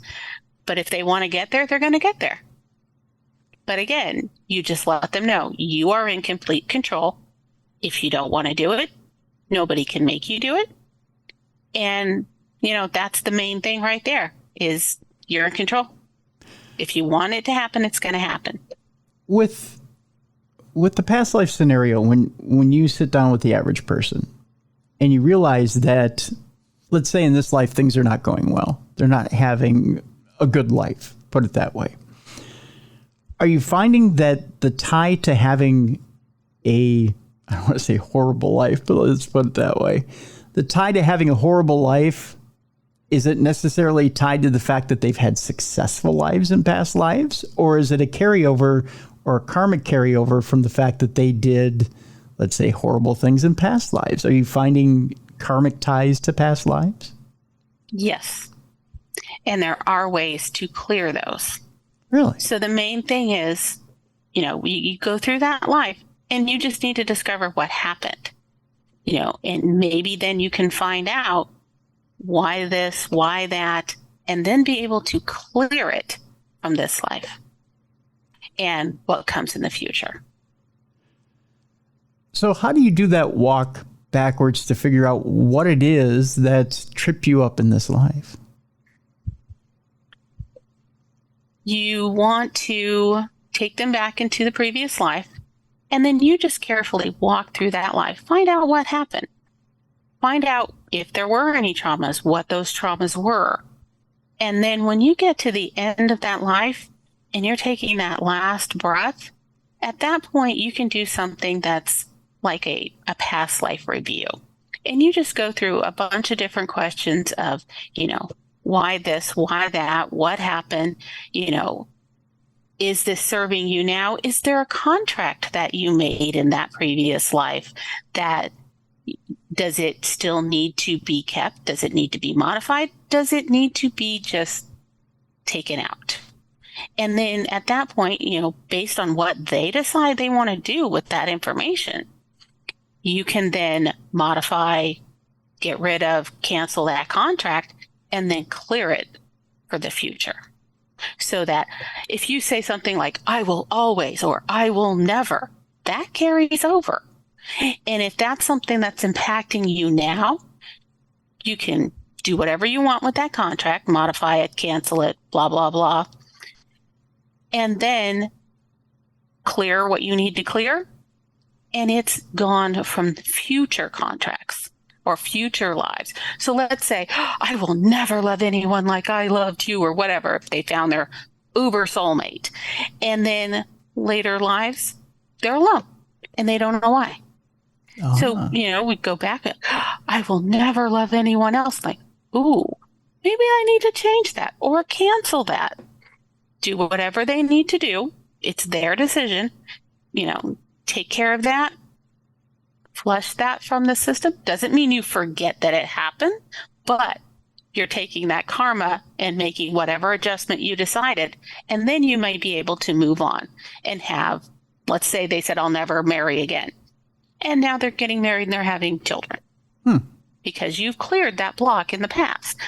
[SPEAKER 2] But if they want to get there, they're going to get there. But again, you just let them know you are in complete control. If you don't want to do it, nobody can make you do it. And, that's the main thing right there, is you're in control. If you want it to happen, it's going to happen.
[SPEAKER 1] With the past life scenario, when you sit down with the average person and you realize that, let's say in this life, things are not going well. They're not having a good life, put it that way. Are you finding that the tie to having I don't want to say horrible life, but let's put it that way. The tie to having a horrible life, is it necessarily tied to the fact that they've had successful lives in past lives? Or is it a carryover or a karmic carryover from the fact that they did, let's say, horrible things in past lives? Are you finding karmic ties to past lives?
[SPEAKER 2] Yes. And there are ways to clear those.
[SPEAKER 1] Really?
[SPEAKER 2] So the main thing is, you go through that life and you just need to discover what happened, and maybe then you can find out why this, why that, and then be able to clear it from this life and what comes in the future.
[SPEAKER 1] So how do you do that walk backwards to figure out what it is that tripped you up in this life?
[SPEAKER 2] You want to take them back into the previous life, and then you just carefully walk through that life. Find out what happened. Find out if there were any traumas, what those traumas were. And then when you get to the end of that life and you're taking that last breath, at that point you can do something that's like a past life review. And you just go through a bunch of different questions of, why this, why that, what happened, is this serving you now? Is there a contract that you made in that previous life that, does it still need to be kept? Does it need to be modified? Does it need to be just taken out? And then at that point, based on what they decide they want to do with that information, you can then modify, get rid of, cancel that contract, and then clear it for the future. So that if you say something like, I will always, or I will never, that carries over. And if that's something that's impacting you now, you can do whatever you want with that contract, modify it, cancel it, blah, blah, blah. And then clear what you need to clear. And it's gone from future contracts. or future lives. So let's say, I will never love anyone like I loved you, or whatever, if they found their uber soulmate. And then later lives, they're alone and they don't know why. So, we go back and I will never love anyone else. Like, ooh, maybe I need to change that or cancel that. Do whatever they need to do. It's their decision. Take care of that. Flush that from the system. Doesn't mean you forget that it happened, but you're taking that karma and making whatever adjustment you decided. And then you might be able to move on and have, let's say they said, I'll never marry again. And now they're getting married and they're having children. Because you've cleared that block in the past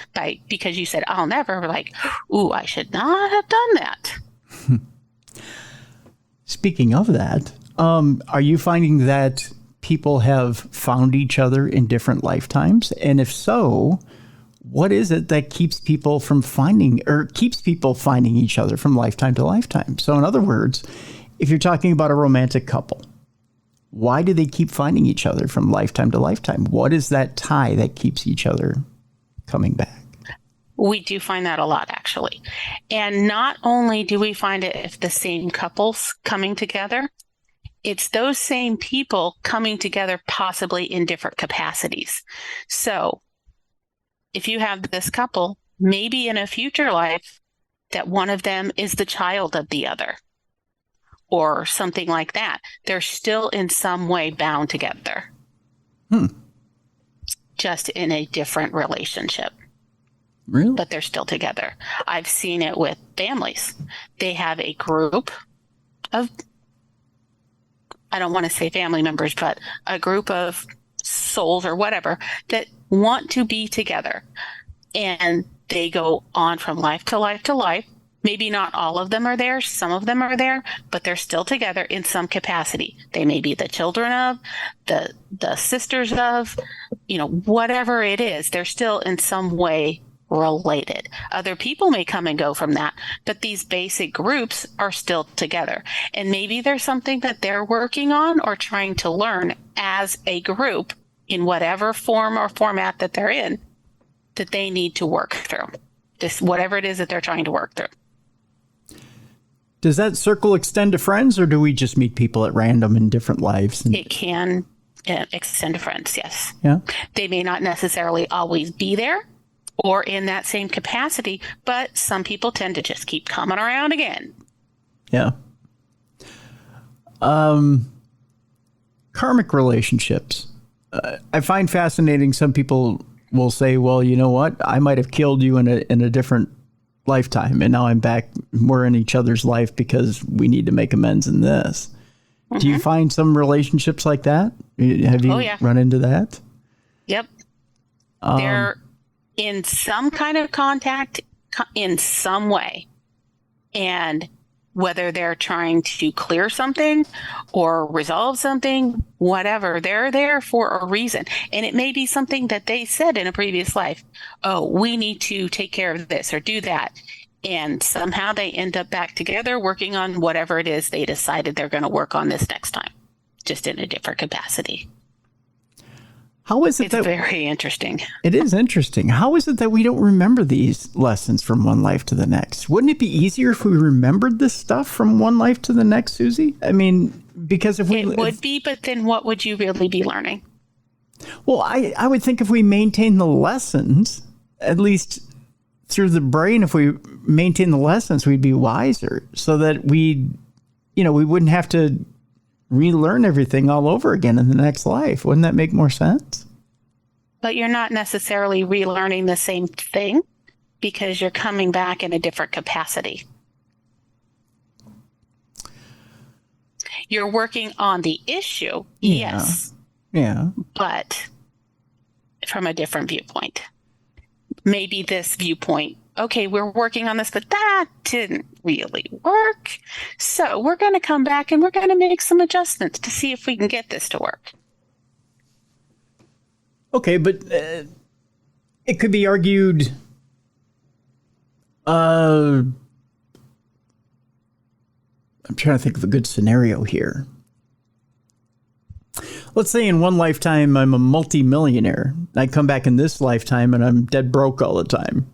[SPEAKER 2] because you said, I'll never, like, ooh, I should not have done that.
[SPEAKER 1] Speaking of that, are you finding that people have found each other in different lifetimes? And if so, what is it that keeps people finding each other from lifetime to lifetime? So in other words, if you're talking about a romantic couple, why do they keep finding each other from lifetime to lifetime? What is that tie that keeps each other coming back?
[SPEAKER 2] We do find that a lot, actually. And not only do we find it if the same couples coming together, it's those same people coming together possibly in different capacities. So if you have this couple, maybe in a future life, that one of them is the child of the other, or something like that. They're still in some way bound together. Just in a different relationship.
[SPEAKER 1] Really?
[SPEAKER 2] But they're still together. I've seen it with families. They have a group of, I don't want to say family members, but a group of souls or whatever that want to be together. And they go on from life to life to life. Maybe not all of them are there. Some of them are there, but they're still together in some capacity. They may be the children of, the sisters of, whatever it is. They're still in some way related. Other people may come and go from that, but these basic groups are still together. And maybe there's something that they're working on or trying to learn as a group in whatever form or format that they're in that they need to work through. Just whatever it is that they're trying to work through.
[SPEAKER 1] Does that circle extend to friends, or do we just meet people at random in different lives?
[SPEAKER 2] It can extend to friends, yes.
[SPEAKER 1] Yeah.
[SPEAKER 2] They may not necessarily always be there or in that same capacity, but some people tend to just keep coming around again.
[SPEAKER 1] Yeah. Karmic relationships. I find fascinating. Some people will say, well, you know what? I might have killed you in a different lifetime, and now we're in each other's life because we need to make amends in this. Mm-hmm. Do you find some relationships like that? Have you run into that?
[SPEAKER 2] Yep. They're in some kind of contact in some way. And whether they're trying to clear something or resolve something, whatever, they're there for a reason. And it may be something that they said in a previous life. Oh, we need to take care of this or do that. And somehow they end up back together working on whatever it is they decided they're going to work on this next time, just in a different capacity.
[SPEAKER 1] How is it
[SPEAKER 2] it's very interesting.
[SPEAKER 1] It is interesting. How is it that we don't remember these lessons from one life to the next? Wouldn't it be easier if we remembered this stuff from one life to the next, Susie? I mean, because if we...
[SPEAKER 2] It would be, but then what would you really be learning?
[SPEAKER 1] Well, I would think if we maintain the lessons, at least through the brain, if we maintain the lessons, we'd be wiser so that we wouldn't have to relearn everything all over again in the next life. Wouldn't that make more sense?
[SPEAKER 2] But you're not necessarily relearning the same thing because you're coming back in a different capacity. You're working on the issue, yes.
[SPEAKER 1] Yeah.
[SPEAKER 2] But from a different viewpoint. Maybe this viewpoint, okay, we're working on this, but that didn't really work. So we're going to come back and we're going to make some adjustments to see if we can get this to work.
[SPEAKER 1] Okay, but it could be argued, I'm trying to think of a good scenario here. let's say in one lifetime I'm a multimillionaire. I come back in this lifetime and I'm dead broke all the time.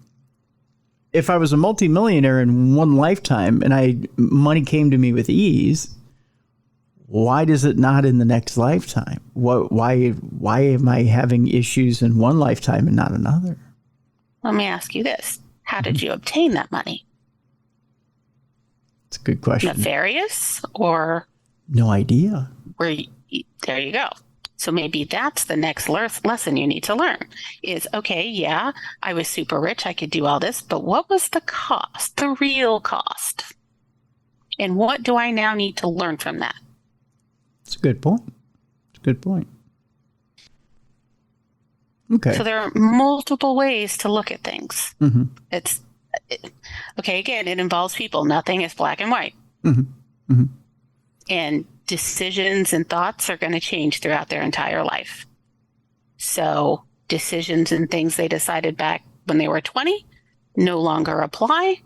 [SPEAKER 1] If I was a multimillionaire in one lifetime and money came to me with ease, why does it not in the next lifetime? Why am I having issues in one lifetime and not another?
[SPEAKER 2] Let me ask you this. How did you obtain that money?
[SPEAKER 1] It's a good question.
[SPEAKER 2] Nefarious or?
[SPEAKER 1] No idea.
[SPEAKER 2] There you go. So maybe that's the next lesson you need to learn is, okay, yeah, I was super rich. I could do all this, but what was the cost, the real cost? And what do I now need to learn from that?
[SPEAKER 1] That's a good point. It's a good point. Okay.
[SPEAKER 2] So there are multiple ways to look at things.
[SPEAKER 1] Mm-hmm.
[SPEAKER 2] Okay, again, it involves people. Nothing is black and white.
[SPEAKER 1] Mm-hmm. Mm-hmm.
[SPEAKER 2] And decisions and thoughts are going to change throughout their entire life. So decisions and things they decided back when they were 20 no longer apply.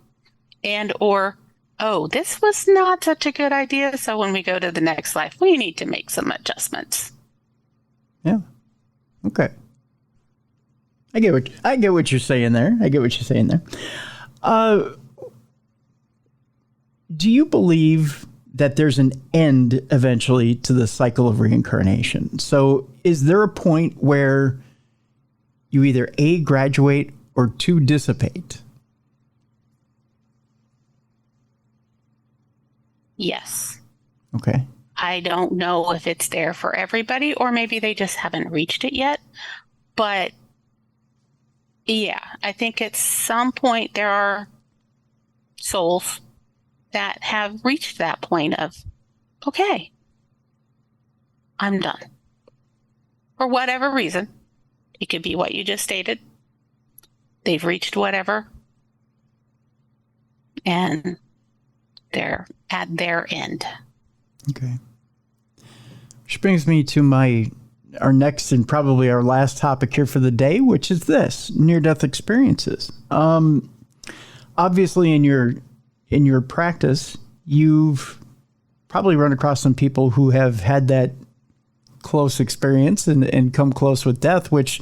[SPEAKER 2] Or, oh, this was not such a good idea. So when we go to the next life, we need to make some adjustments.
[SPEAKER 1] Yeah. Okay. I get what you're saying there. Do you believe that there's an end eventually to the cycle of reincarnation? So is there a point where you either A, graduate, or 2, dissipate?
[SPEAKER 2] Yes.
[SPEAKER 1] Okay.
[SPEAKER 2] I don't know if it's there for everybody, or maybe they just haven't reached it yet. But yeah, I think at some point there are souls that have reached that point of, okay, I'm done. For whatever reason. It could be what you just stated. They've reached whatever, and they're at their end.
[SPEAKER 1] Okay. Which brings me to our next and probably our last topic here for the day, which is this: near-death experiences. Obviously, in your practice, you've probably run across some people who have had that close experience and come close with death, which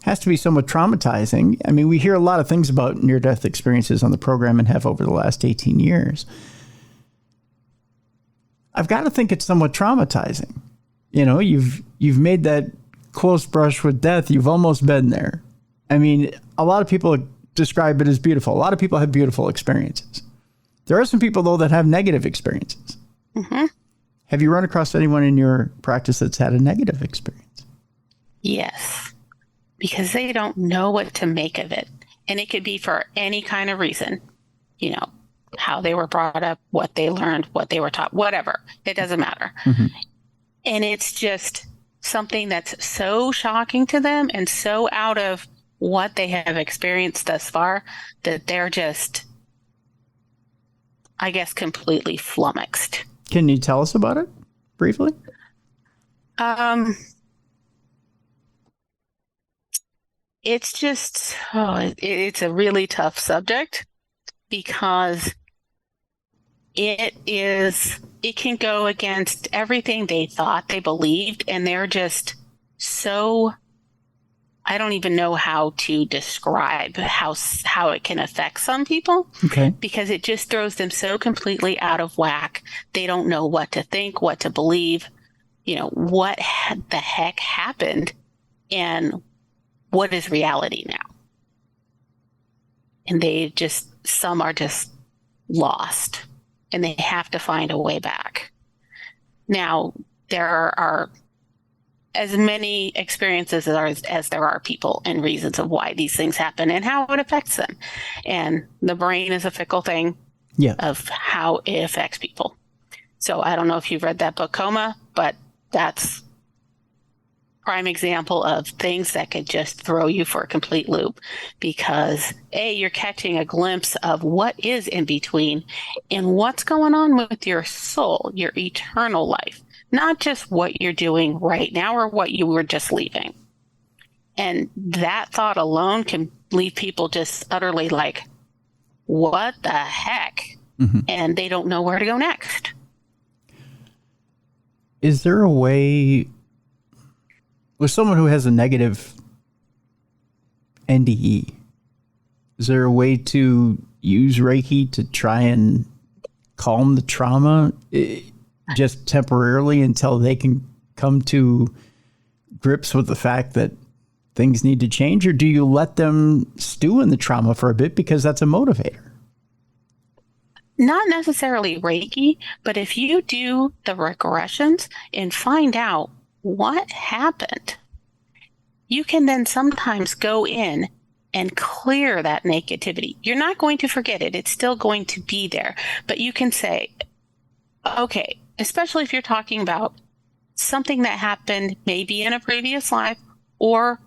[SPEAKER 1] has to be somewhat traumatizing. I mean, we hear a lot of things about near-death experiences on the program and have over the last 18 years. I've got to think it's somewhat traumatizing. You know, you've made that close brush with death. You've almost been there. I mean, a lot of people describe it as beautiful. A lot of people have beautiful experiences. There are some people, though, that have negative experiences.
[SPEAKER 2] Mm-hmm.
[SPEAKER 1] Have you run across anyone in your practice that's had a negative experience?
[SPEAKER 2] Yes, because they don't know what to make of it. And it could be for any kind of reason, you know, how they were brought up, what they learned, what they were taught, whatever. It doesn't matter.
[SPEAKER 1] Mm-hmm.
[SPEAKER 2] And it's just something that's so shocking to them and so out of what they have experienced thus far that they're just, I guess, completely flummoxed.
[SPEAKER 1] Can you tell us about it briefly?
[SPEAKER 2] It's just, it's a really tough subject because it can go against everything they thought they believed, and they're just so, I don't even know how to describe how it can affect some people.
[SPEAKER 1] Okay.
[SPEAKER 2] Because it just throws them so completely out of whack. They don't know what to think, what to believe, you know, what the heck happened and what is reality now. And some are just lost and they have to find a way back. Now, there are as many experiences as there are people and reasons of why these things happen and how it affects them. And the brain is a fickle thing of how it affects people. So I don't know if you've read that book, Coma, but that's prime example of things that could just throw you for a complete loop because you're catching a glimpse of what is in between and what's going on with your soul, your eternal life. Not just what you're doing right now or what you were just leaving. And that thought alone can leave people just utterly like, what the heck? Mm-hmm. And they don't know where to go next.
[SPEAKER 1] Is there a way, with someone who has a negative NDE, is there a way to use Reiki to try and calm the trauma just temporarily until they can come to grips with the fact that things need to change? Or do you let them stew in the trauma for a bit because that's a motivator?
[SPEAKER 2] Not necessarily Reiki, but if you do the regressions and find out what happened, you can then sometimes go in and clear that negativity. You're not going to forget it. It's still going to be there. But you can say, okay, especially if you're talking about something that happened maybe in a previous life or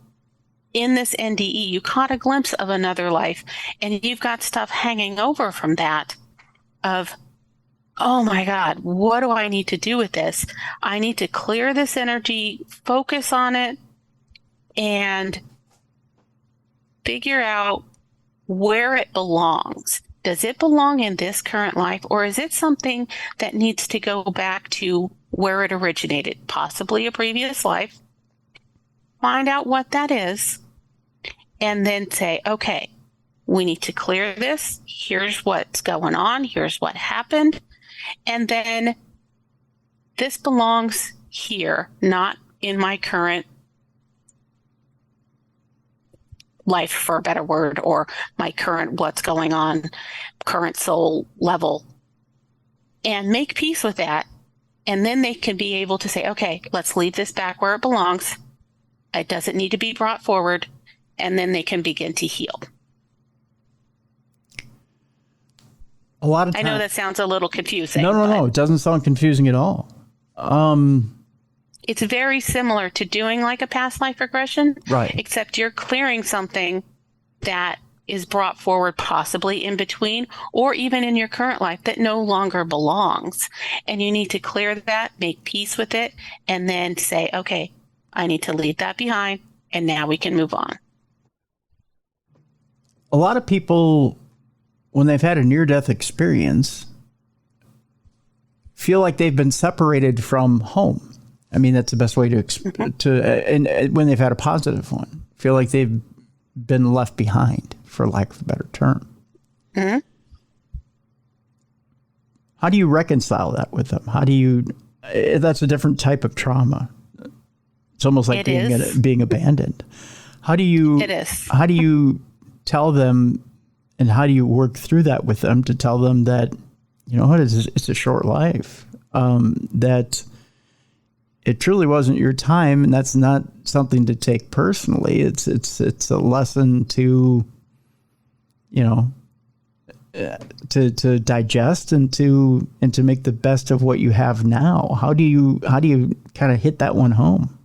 [SPEAKER 2] in this NDE, you caught a glimpse of another life and you've got stuff hanging over from that of, oh my God, what do I need to do with this? I need to clear this energy, focus on it, and figure out where it belongs. Does it belong in this current life, or is it something that needs to go back to where it originated, possibly a previous life? Find out what that is, and then say, okay, we need to clear this. Here's what's going on. Here's what happened. And then this belongs here, not in my current life, for a better word, or my current what's going on, current soul level, and make peace with that. And then they can be able to say, okay, let's leave this back where it belongs. It doesn't need to be brought forward. And then they can begin to heal.
[SPEAKER 1] A lot of times,
[SPEAKER 2] I know that sounds a little confusing.
[SPEAKER 1] No. It doesn't sound confusing at all.
[SPEAKER 2] It's very similar to doing like a past life regression,
[SPEAKER 1] right?
[SPEAKER 2] Except you're clearing something that is brought forward possibly in between or even in your current life that no longer belongs. And you need to clear that, make peace with it, and then say, okay, I need to leave that behind, and now we can move on.
[SPEAKER 1] A lot of people, when they've had a near-death experience, feel like they've been separated from home. I mean, that's the best way and when they've had a positive one, feel like they've been left behind, for lack of a better term. Mm-hmm. How do you reconcile that with them? How do you? That's a different type of trauma. It's almost like being abandoned. How do you?
[SPEAKER 2] It is.
[SPEAKER 1] How do you tell them, and how do you work through that with them to tell them that, you know what, it's a short life, that it truly wasn't your time, and that's not something to take personally. It's a lesson to, you know, to digest and to make the best of what you have now. How do you kind of hit that one home?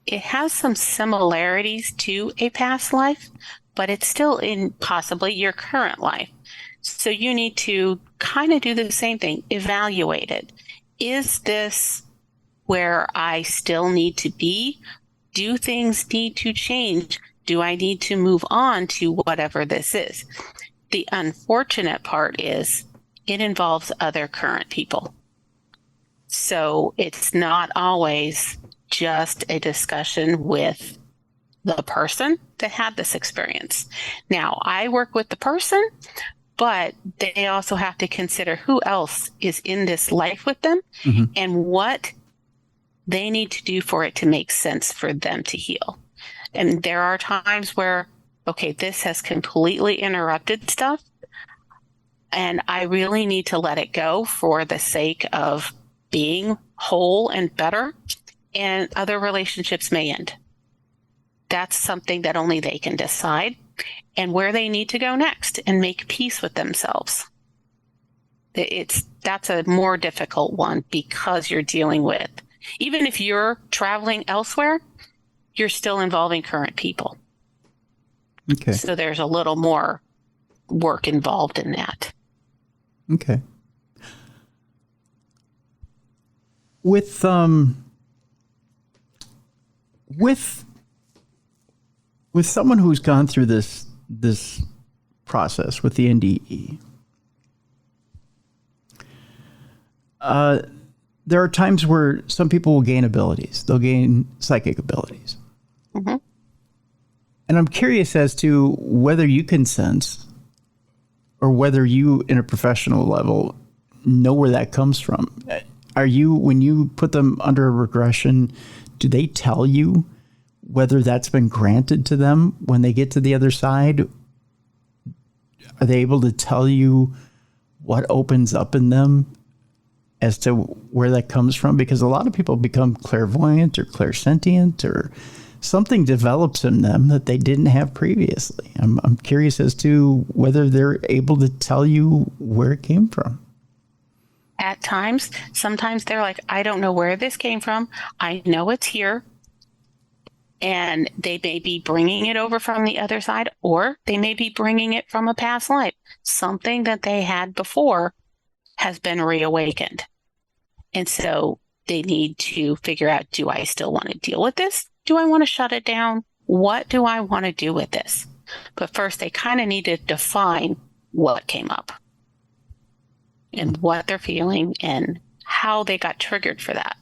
[SPEAKER 2] It has some similarities to a past life, but it's still in possibly your current life. So you need to kind of do the same thing, evaluate it. Is this where I still need to be? Do things need to change? Do I need to move on to whatever this is? The unfortunate part is it involves other current people. So it's not always just a discussion with the person that had this experience. Now, I work with the person, but they also have to consider who else is in this life with them, mm-hmm. and what they need to do for it to make sense for them to heal. And there are times where, okay, this has completely interrupted stuff, and I really need to let it go for the sake of being whole and better, and other relationships may end. That's something that only they can decide, and where they need to go next and make peace with themselves. That's a more difficult one, because you're dealing with, even if you're traveling elsewhere, you're still involving current people.
[SPEAKER 1] Okay.
[SPEAKER 2] So there's a little more work involved in that.
[SPEAKER 1] Okay. With someone who's gone through this process with the NDE, there are times where some people will gain abilities. They'll gain psychic abilities.
[SPEAKER 2] Mm-hmm.
[SPEAKER 1] And I'm curious as to whether you can sense or whether you, in a professional level, know where that comes from. Are you, when you put them under a regression, do they tell you whether that's been granted to them when they get to the other side? Are they able to tell you what opens up in them as to where that comes from? Because a lot of people become clairvoyant or clairsentient, or something develops in them that they didn't have previously. I'm curious as to whether they're able to tell you where it came from.
[SPEAKER 2] At times, sometimes they're like, I don't know where this came from. I know it's here. And they may be bringing it over from the other side, or they may be bringing it from a past life. Something that they had before has been reawakened. And so they need to figure out, do I still want to deal with this? Do I want to shut it down? What do I want to do with this? But first, they kind of need to define what came up and what they're feeling and how they got triggered for that.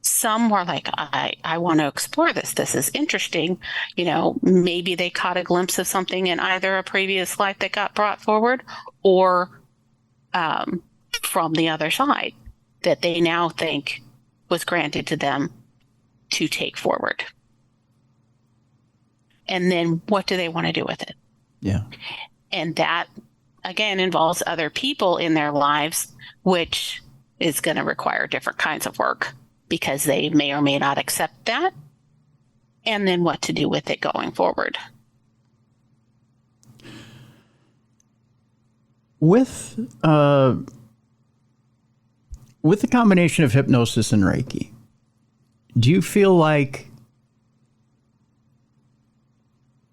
[SPEAKER 2] Some were like, I want to explore this. This is interesting. You know, maybe they caught a glimpse of something in either a previous life that got brought forward or from the other side that they now think was granted to them to take forward. And then what do they want to do with it?
[SPEAKER 1] Yeah.
[SPEAKER 2] And that, again, involves other people in their lives, which is going to require different kinds of work because they may or may not accept that. And then what to do with it going forward.
[SPEAKER 1] With the combination of hypnosis and Reiki, do you feel like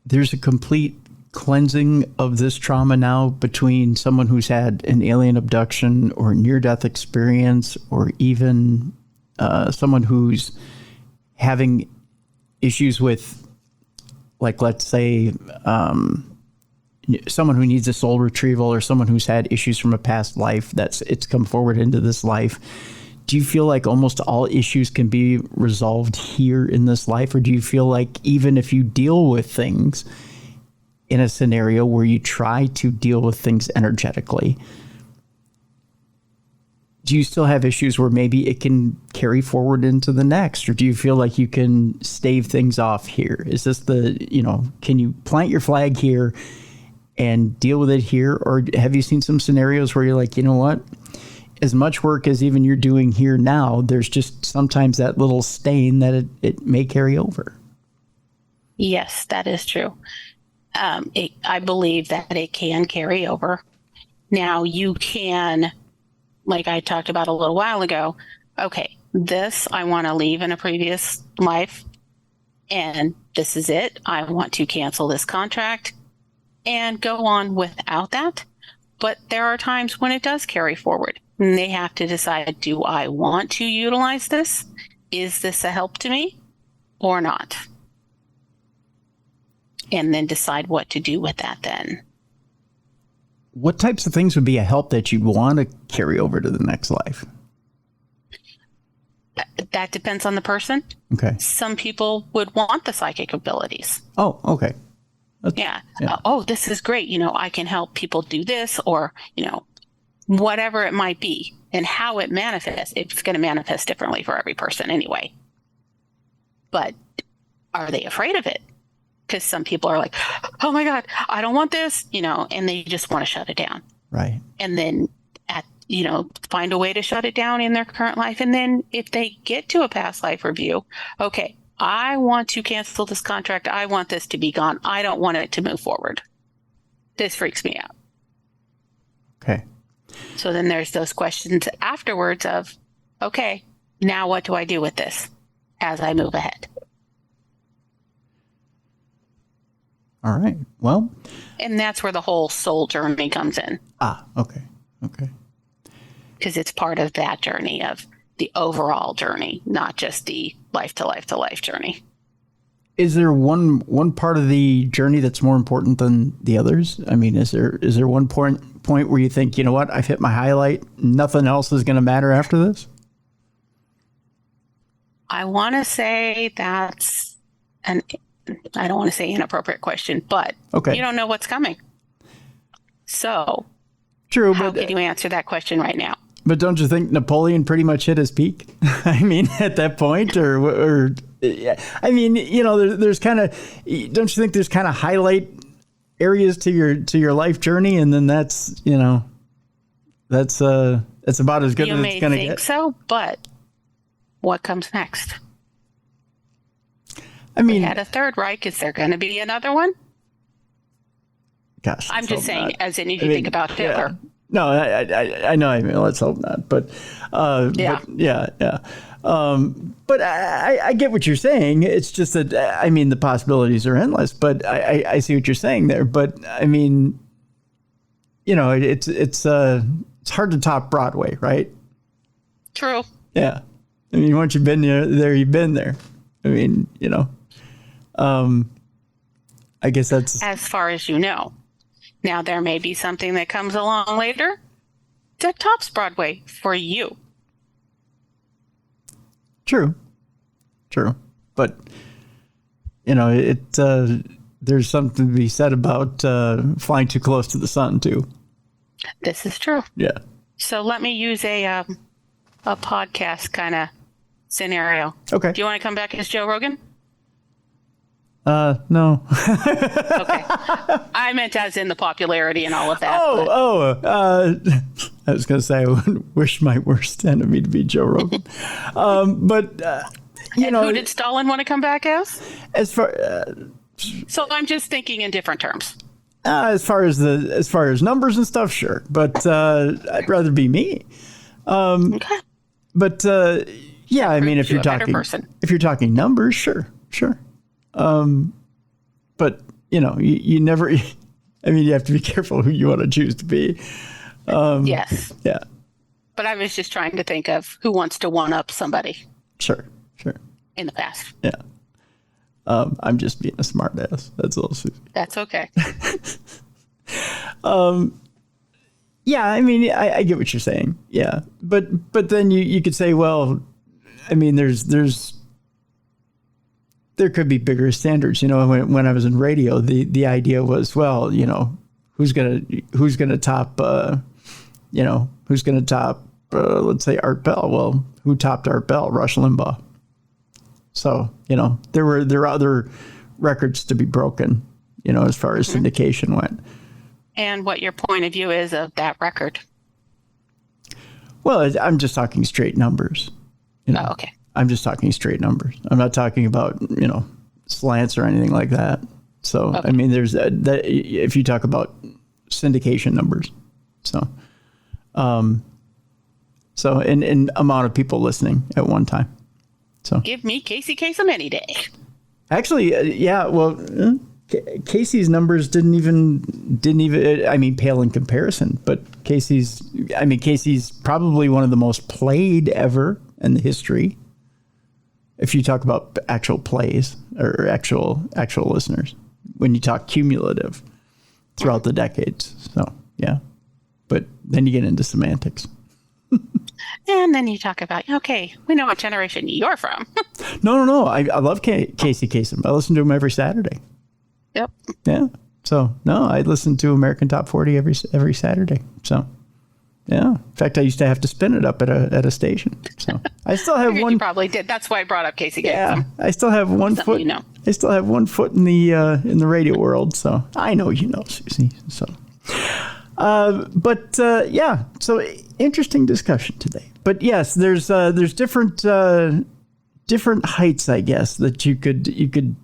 [SPEAKER 1] there's a complete cleansing of this trauma now between someone who's had an alien abduction or near-death experience, or even someone who's having issues with, like, let's say, someone who needs a soul retrieval, or someone who's had issues from a past life it's come forward into this life? Do you feel like almost all issues can be resolved here in this life? Or do you feel like even if you deal with things in a scenario where you try to deal with things energetically, do you still have issues where maybe it can carry forward into the next? Or do you feel like you can stave things off here? Is this can you plant your flag here and deal with it here? Or have you seen some scenarios where you're like, you know what? As much work as even you're doing here now, there's just sometimes that little stain that it may carry over.
[SPEAKER 2] Yes, that is true. I believe that it can carry over. Now you can, like I talked about a little while ago, okay, this I want to leave in a previous life, and this is it. I want to cancel this contract and go on without that. But there are times when it does carry forward. And they have to decide, do I want to utilize this? Is this a help to me or not? And then decide what to do with that then.
[SPEAKER 1] What types of things would be a help that you'd want to carry over to the next life?
[SPEAKER 2] That depends on the person.
[SPEAKER 1] Okay.
[SPEAKER 2] Some people would want the psychic abilities.
[SPEAKER 1] Oh, okay.
[SPEAKER 2] Yeah. Oh, this is great. I can help people do this, or, whatever it might be, and how it manifests. It's going to manifest differently for every person anyway. But are they afraid of it? Because some people are like, oh my God, I don't want this, and they just want to shut it down.
[SPEAKER 1] Right.
[SPEAKER 2] And then find a way to shut it down in their current life. And then if they get to a past life review, okay, I want to cancel this contract. I want this to be gone. I don't want it to move forward. This freaks me out.
[SPEAKER 1] Okay.
[SPEAKER 2] So then there's those questions afterwards of, okay, now what do I do with this as I move ahead?
[SPEAKER 1] All right. Well.
[SPEAKER 2] And that's where the whole soul journey comes in.
[SPEAKER 1] Okay. Okay.
[SPEAKER 2] Because it's part of that journey of the overall journey, not just the life to life to life journey.
[SPEAKER 1] Is there one part of the journey that's more important than the others? I mean, is there one point where you think, you know what, I've hit my highlight, nothing else is going to matter after this?
[SPEAKER 2] I want to say that's I don't want to say inappropriate question, but
[SPEAKER 1] Okay.
[SPEAKER 2] you don't know what's coming. So
[SPEAKER 1] True,
[SPEAKER 2] how
[SPEAKER 1] but
[SPEAKER 2] can you answer that question right now?
[SPEAKER 1] But don't you think Napoleon pretty much hit his peak? I mean, at that point, or I mean, you know, there's kind of, don't you think there's kind of highlight areas to your life journey, and then that's, you know, that's about as good
[SPEAKER 2] You
[SPEAKER 1] as
[SPEAKER 2] may
[SPEAKER 1] it's going to
[SPEAKER 2] think
[SPEAKER 1] get.
[SPEAKER 2] so, but what comes next?
[SPEAKER 1] I mean,
[SPEAKER 2] We had a third Reich. Is there going to be another one?
[SPEAKER 1] Gosh,
[SPEAKER 2] I'm just saying,
[SPEAKER 1] not.
[SPEAKER 2] as in if you think about Hitler.
[SPEAKER 1] Yeah. No, I know. I mean, let's hope not. But
[SPEAKER 2] Yeah.
[SPEAKER 1] But yeah. But I get what you're saying. It's just that I mean the possibilities are endless. But I see what you're saying there. But I mean, you know, it's hard to top Broadway, right?
[SPEAKER 2] True.
[SPEAKER 1] Yeah. I mean, once you've been there, you've been there. I mean, you know. I guess that's
[SPEAKER 2] As far as you know. Now, there may be something that comes along later that tops Broadway for you.
[SPEAKER 1] true. But you know, there's something to be said about flying too close to the sun too.
[SPEAKER 2] This is true.
[SPEAKER 1] Yeah.
[SPEAKER 2] So let me use a podcast kind of scenario.
[SPEAKER 1] Okay.
[SPEAKER 2] Do you want to come back as Joe Rogan?
[SPEAKER 1] No.
[SPEAKER 2] Okay. I meant as in the popularity and all of that.
[SPEAKER 1] I was going to say, I would wish my worst enemy to be Joe Rogan. But, you
[SPEAKER 2] And
[SPEAKER 1] know,
[SPEAKER 2] who did Stalin want to come back as?
[SPEAKER 1] as far
[SPEAKER 2] So I'm just thinking in different terms.
[SPEAKER 1] as far as numbers and stuff, sure. But I'd rather be me.
[SPEAKER 2] Okay.
[SPEAKER 1] But yeah, I mean, if
[SPEAKER 2] you
[SPEAKER 1] you're
[SPEAKER 2] a better
[SPEAKER 1] talking
[SPEAKER 2] person.
[SPEAKER 1] if you're talking numbers, sure. But you know, you never. I mean, you have to be careful who you want to choose to be.
[SPEAKER 2] Yes.
[SPEAKER 1] Yeah,
[SPEAKER 2] But I was just trying to think of who wants to one up somebody
[SPEAKER 1] sure.
[SPEAKER 2] in the past.
[SPEAKER 1] Yeah. I'm just being a smart ass. That's all, Susie.
[SPEAKER 2] That's okay.
[SPEAKER 1] Yeah, I mean, I get what you're saying. Yeah, but then you could say, well, I mean, there could be bigger standards. You know, when I was in radio, the idea was, well, you know, who's gonna top, let's say Art Bell. Well, who topped Art Bell? Rush Limbaugh. So, you know, there are other records to be broken, you know, as far as syndication went.
[SPEAKER 2] And what your point of view is of that record.
[SPEAKER 1] Well, I'm just talking straight numbers. You know,
[SPEAKER 2] Oh, okay.
[SPEAKER 1] I'm just talking straight numbers. I'm not talking about, you know, slants or anything like that. So,
[SPEAKER 2] Okay.
[SPEAKER 1] I mean, there's that if you talk about syndication numbers. So, and amount of people listening at one time. So
[SPEAKER 2] Give me Casey Kasem any day.
[SPEAKER 1] actually, yeah, well, Casey's numbers didn't even, I mean, pale in comparison, but Casey's probably one of the most played ever in the history. If you talk about actual plays or actual listeners, when you talk cumulative throughout the decades. So, yeah. But then you get into semantics.
[SPEAKER 2] And then you talk about, okay, we know what generation you're from.
[SPEAKER 1] No. I love Casey Kasem. I listen to him every Saturday.
[SPEAKER 2] Yep.
[SPEAKER 1] Yeah. So, no, I listen to American Top 40 every Saturday. So, yeah. In fact, I used to have to spin it up at a station. So, I still have
[SPEAKER 2] You
[SPEAKER 1] one.
[SPEAKER 2] probably did. That's why I brought up Casey Kasem.
[SPEAKER 1] Yeah, I still have one
[SPEAKER 2] Something
[SPEAKER 1] foot.
[SPEAKER 2] you know.
[SPEAKER 1] I still have one foot in the radio world. So, I know you know, Susie. So, yeah. So, interesting discussion today. But yes, there's different heights, I guess, that you could.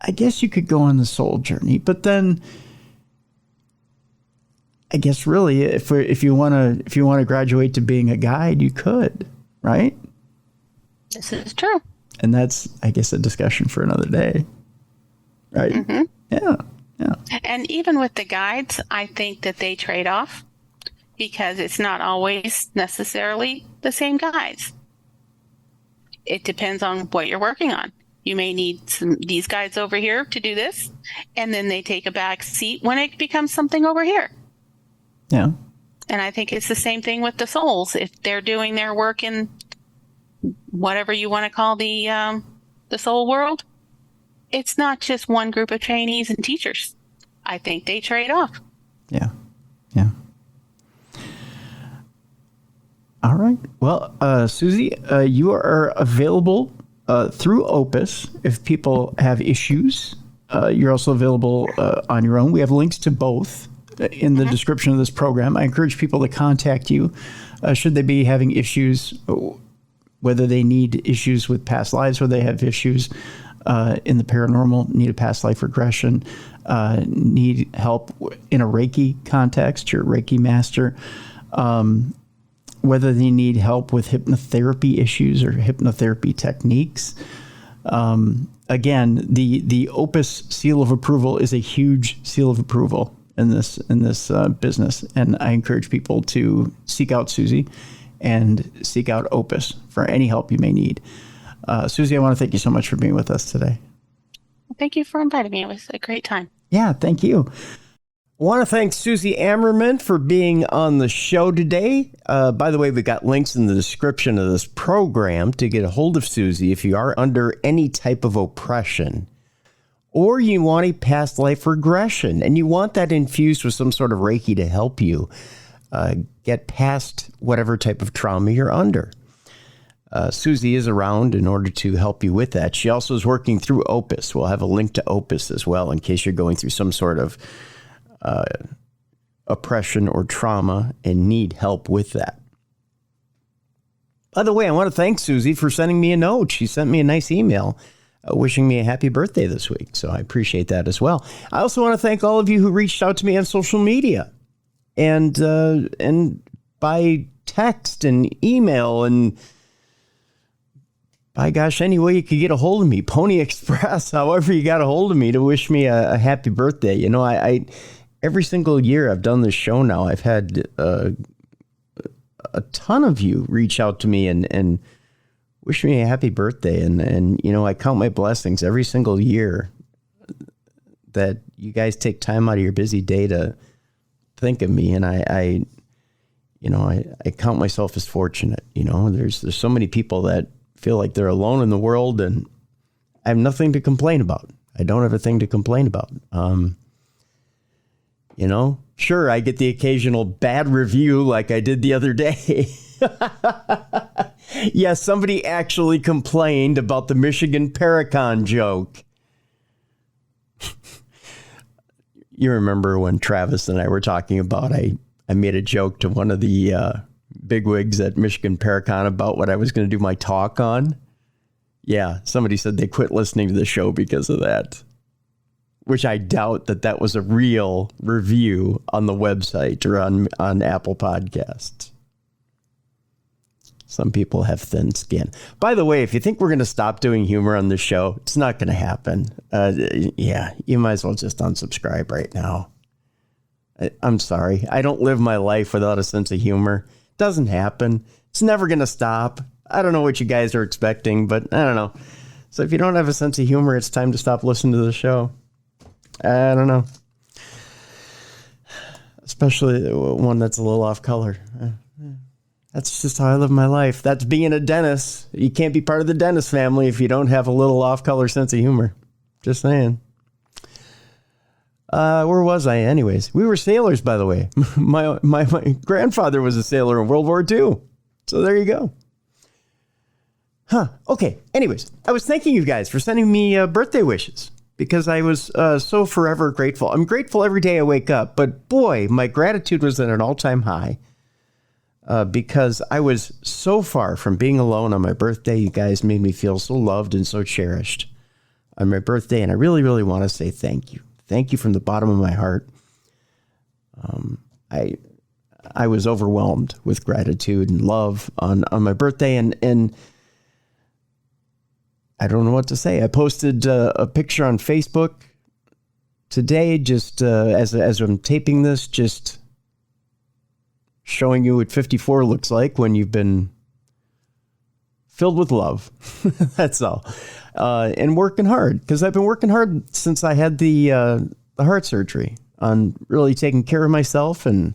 [SPEAKER 1] I guess you could go on the soul journey, but then I guess really, if you want to graduate to being a guide, you could, right?
[SPEAKER 2] This is true.
[SPEAKER 1] And that's, I guess, a discussion for another day, right? Mm-hmm. Yeah.
[SPEAKER 2] And even with the guides, I think that they trade off because it's not always necessarily the same guides. It depends on what you're working on. You may need these guides over here to do this, and then they take a back seat when it becomes something over here.
[SPEAKER 1] Yeah.
[SPEAKER 2] And I think it's the same thing with the souls. If they're doing their work in whatever you want to call the soul world, it's not just one group of trainees and teachers. I think they trade off.
[SPEAKER 1] Yeah. Yeah. All right. Well, Susie, you are available through Opus if people have issues. You're also available on your own. We have links to both in the description of this program. I encourage people to contact you should they be having issues, whether they need issues with past lives, or they have issues in the paranormal, need a past life regression, need help in a Reiki context, your Reiki Master, whether they need help with hypnotherapy issues or hypnotherapy techniques. Again, the Opus seal of approval is a huge seal of approval in this business, and I encourage people to seek out Susie and seek out Opus for any help you may need. Susie, I want to thank you so much for being with us today.
[SPEAKER 2] Thank you for inviting me. It was a great time.
[SPEAKER 1] Yeah, thank you.
[SPEAKER 3] I want to thank Susie Ammerman for being on the show today. By the way, we got links in the description of this program to get a hold of Susie if you are under any type of oppression, or you want a past life regression and you want that infused with some sort of Reiki to help you get past whatever type of trauma you're under. Susie is around in order to help you with that. She also is working through Opus. We'll have a link to Opus as well in case you're going through some sort of oppression or trauma and need help with that. By the way, I want to thank Susie for sending me a note. She sent me a nice email wishing me a happy birthday this week, so I appreciate that as well. I also want to thank all of you who reached out to me on social media and by text and email and by gosh, any way you could get a hold of me, Pony Express, however you got a hold of me to wish me a happy birthday. You know, I every single year I've done this show now, I've had a ton of you reach out to me and wish me a happy birthday. And you know, I count my blessings every single year that you guys take time out of your busy day to think of me. And I count myself as fortunate. You know, there's so many people that feel like they're alone in the world, and I have nothing to complain about. I don't have a thing to complain about. You know, sure, I get the occasional bad review like I did the other day. Yes, somebody actually complained about the Michigan Paracon joke. You remember when Travis and I were talking about, I made a joke to one of the bigwigs at Michigan Paracon about what I was going to do my talk on. Yeah, somebody said they quit listening to the show because of that, which I doubt that was a real review on the website or on Apple Podcasts. Some people have thin skin. By the way, if you think we're going to stop doing humor on the show, it's not going to happen. Yeah, you might as well just unsubscribe right now. I'm sorry. I don't live my life without a sense of humor. Doesn't happen. It's never going to stop. I don't know what you guys are expecting, but I don't know. So if you don't have a sense of humor, it's time to stop listening to the show. I don't know. Especially one that's a little off color. That's just how I live my life. That's being a dentist. You can't be part of the dentist family if you don't have a little off color sense of humor. Just saying. Where was I? Anyways, we were sailors, by the way. My grandfather was a sailor in World War II. So there you go. Huh. Okay. Anyways, I was thanking you guys for sending me birthday wishes because I was so forever grateful. I'm grateful every day I wake up, but boy, my gratitude was at an all-time high because I was so far from being alone on my birthday. You guys made me feel so loved and so cherished on my birthday, and I really, really want to say thank you. Thank you from the bottom of my heart. I was overwhelmed with gratitude and love on my birthday, and I don't know what to say. I posted a picture on Facebook today, just as I'm taping this, just showing you what 54 looks like when you've been filled with love. That's all. And working hard, because I've been working hard since I had the heart surgery on really taking care of myself. And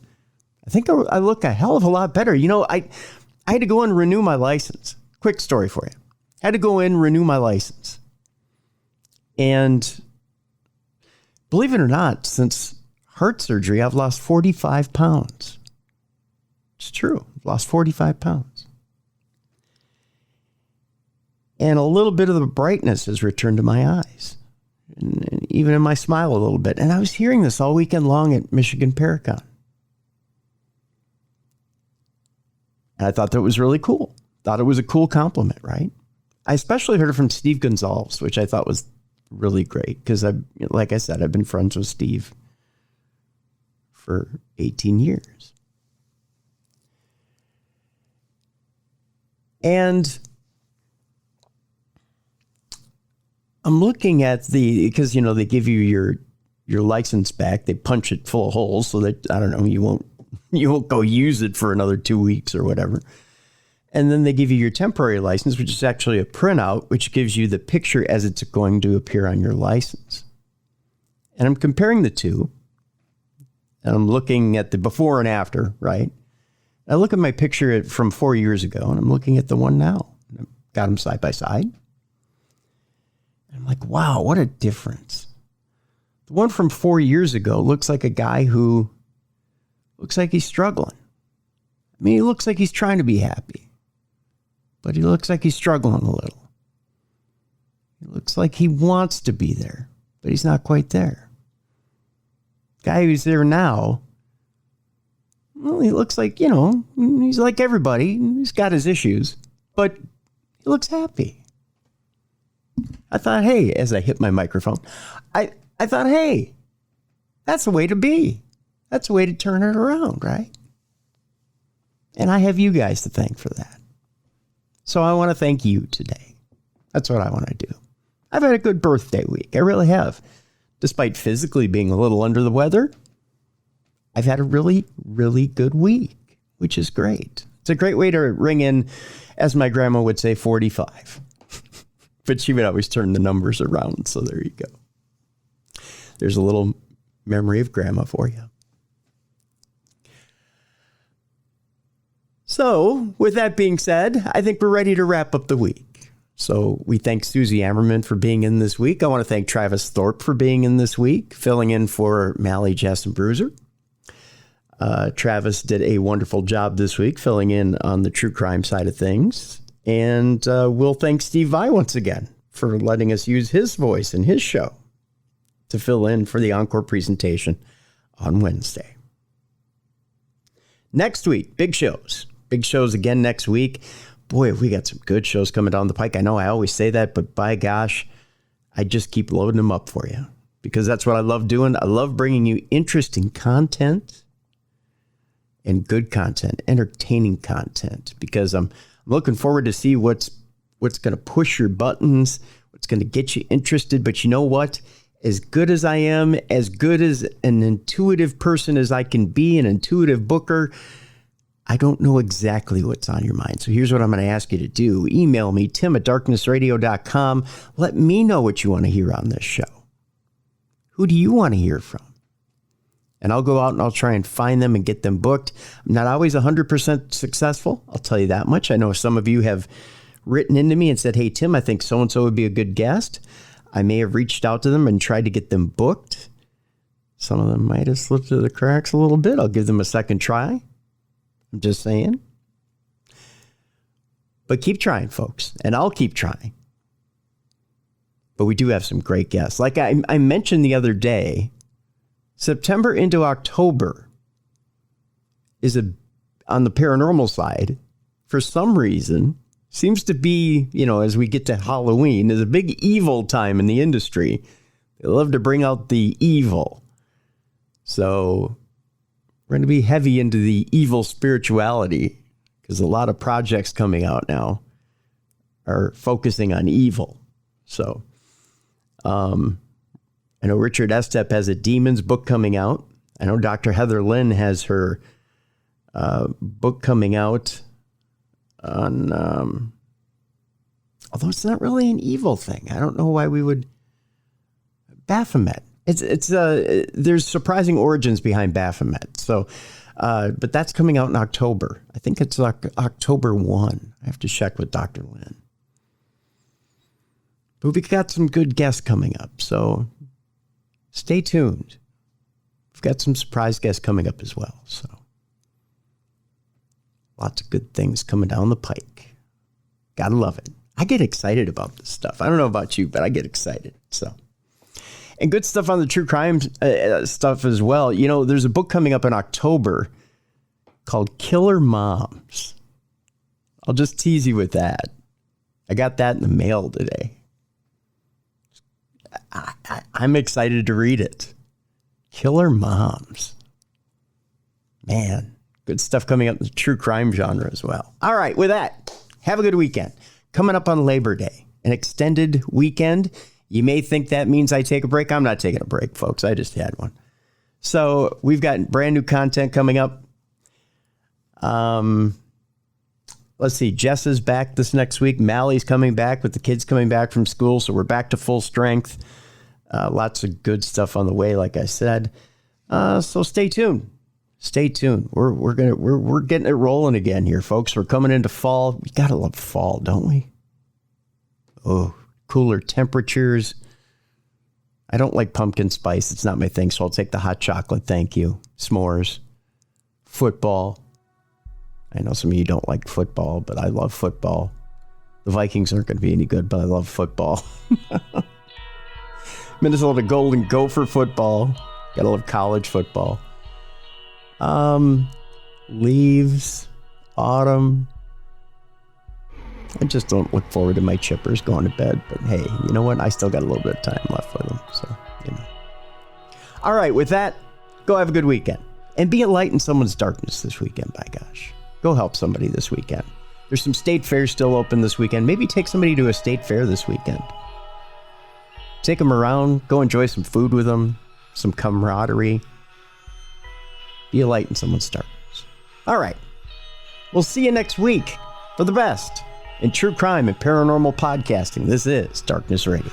[SPEAKER 3] I think I look a hell of a lot better. You know, I had to go and renew my license quick story for you. Had to go in, renew my license. And believe it or not, since heart surgery, I've lost 45 pounds. It's true. I've lost 45 pounds. And a little bit of the brightness has returned to my eyes. And even in my smile a little bit. And I was hearing this all weekend long at Michigan Paracon. And I thought that was really cool. Thought it was a cool compliment, right? I especially heard it from Steve Gonzalez, which I thought was really great because, like I said, I've been friends with Steve for 18 years. And I'm looking at because, they give you your license back. They punch it full of holes so that, I don't know, you won't go use it for another 2 weeks or whatever. And then they give you your temporary license, which is actually a printout, which gives you the picture as it's going to appear on your license. And I'm comparing the two. And I'm looking at the before and after, right? I look at my picture from 4 years ago, and I'm looking at the one now. I've got them side by side. And I'm like, wow, what a difference. The one from 4 years ago looks like a guy who looks like he's struggling. I mean, he looks like he's trying to be happy. But he looks like he's struggling a little. He looks like he wants to be there, but he's not quite there. Guy who's there now, well, he looks like, he's like everybody. He's got his issues, but he looks happy. I thought, hey, as I hit my microphone, I thought, hey, that's the way to be. That's the way to turn it around, right? And I have you guys to thank for that. So I want to thank you today. That's what I want to do. I've had a good birthday week. I really have. Despite physically being a little under the weather, I've had a really, really good week, which is great. It's a great way to ring in, as my grandma would say, 45. But she would always turn the numbers around. So there you go. There's a little memory of grandma for you. So, with that being said, I think we're ready to wrap up the week. So, we thank Susie Ammerman for being in this week. I want to thank Travis Thorpe for being in this week, filling in for Mally, Jess, and Bruiser. Travis did a wonderful job this week, filling in on the true crime side of things. And we'll thank Steve Vai once again for letting us use his voice in his show to fill in for the encore presentation on Wednesday. Next week, big shows. Big shows again next week. Boy, we got some good shows coming down the pike. I know I always say that, but by gosh, I just keep loading them up for you because that's what I love doing. I love bringing you interesting content and good content, entertaining content, because I'm looking forward to see what's going to push your buttons, what's going to get you interested. But you know what? As good as I am, as good as an intuitive person as I can be, an intuitive booker, I don't know exactly what's on your mind. So here's what I'm going to ask you to do. Email me, tim@darknessradio.com. Let me know what you want to hear on this show. Who do you want to hear from? And I'll go out and I'll try and find them and get them booked. I'm not always 100% successful. I'll tell you that much. I know some of you have written into me and said, hey, Tim, I think so-and-so would be a good guest. I may have reached out to them and tried to get them booked. Some of them might have slipped through the cracks a little bit. I'll give them a second try. I'm just saying. But keep trying, folks, and I'll keep trying. But we do have some great guests. Like I mentioned the other day, September into October is on the paranormal side, for some reason, seems to be, as we get to Halloween, is a big evil time in the industry. They love to bring out the evil. So we're going to be heavy into the evil spirituality because a lot of projects coming out now are focusing on evil. So I know Richard Estep has a Demons book coming out. I know Dr. Heather Lynn has her book coming out on, although it's not really an evil thing. I don't know why we would. Baphomet. There's surprising origins behind Baphomet. So But that's coming out in October. I think it's October 1. I have to check with Dr. Lynn. But we got some good guests coming up, so stay tuned. We've got some surprise guests coming up as well, so lots of good things coming down the pike. Gotta love it. I get excited about this stuff. I don't know about you, but I get excited. So, and good stuff on the true crime stuff as well. You know, there's a book coming up in October called Killer Moms. I'll just tease you with that. I got that in the mail today. I'm excited to read it. Killer Moms. Man, good stuff coming up in the true crime genre as well. All right, with that, have a good weekend. Coming up on Labor Day, an extended weekend. You may think that means I take a break. I'm not taking a break, folks. I just had one. So we've got brand new content coming up. Let's see. Jess is back this next week. Mally's coming back with the kids coming back from school. So we're back to full strength. Lots of good stuff on the way, like I said. So stay tuned. Stay tuned. We're getting it rolling again here, folks. We're coming into fall. We gotta love fall, don't we? Oh, cooler temperatures. I don't like pumpkin spice. It's not my thing, so I'll take the hot chocolate. Thank you. S'mores. Football. I know some of you don't like football, but I love football. The Vikings aren't going to be any good, but I love football. Minnesota Golden Gopher football. Gotta love college football. Leaves, autumn. I just don't look forward to my chippers going to bed, but hey, you know what? I still got a little bit of time left with them, so, you know. All right, with that, go have a good weekend. And be a light in someone's darkness this weekend, by gosh. Go help somebody this weekend. There's some state fairs still open this weekend. Maybe take somebody to a state fair this weekend. Take them around, go enjoy some food with them, some camaraderie. Be a light in someone's darkness. All right. We'll see you next week for the best in true crime and paranormal podcasting. This is Darkness Radio.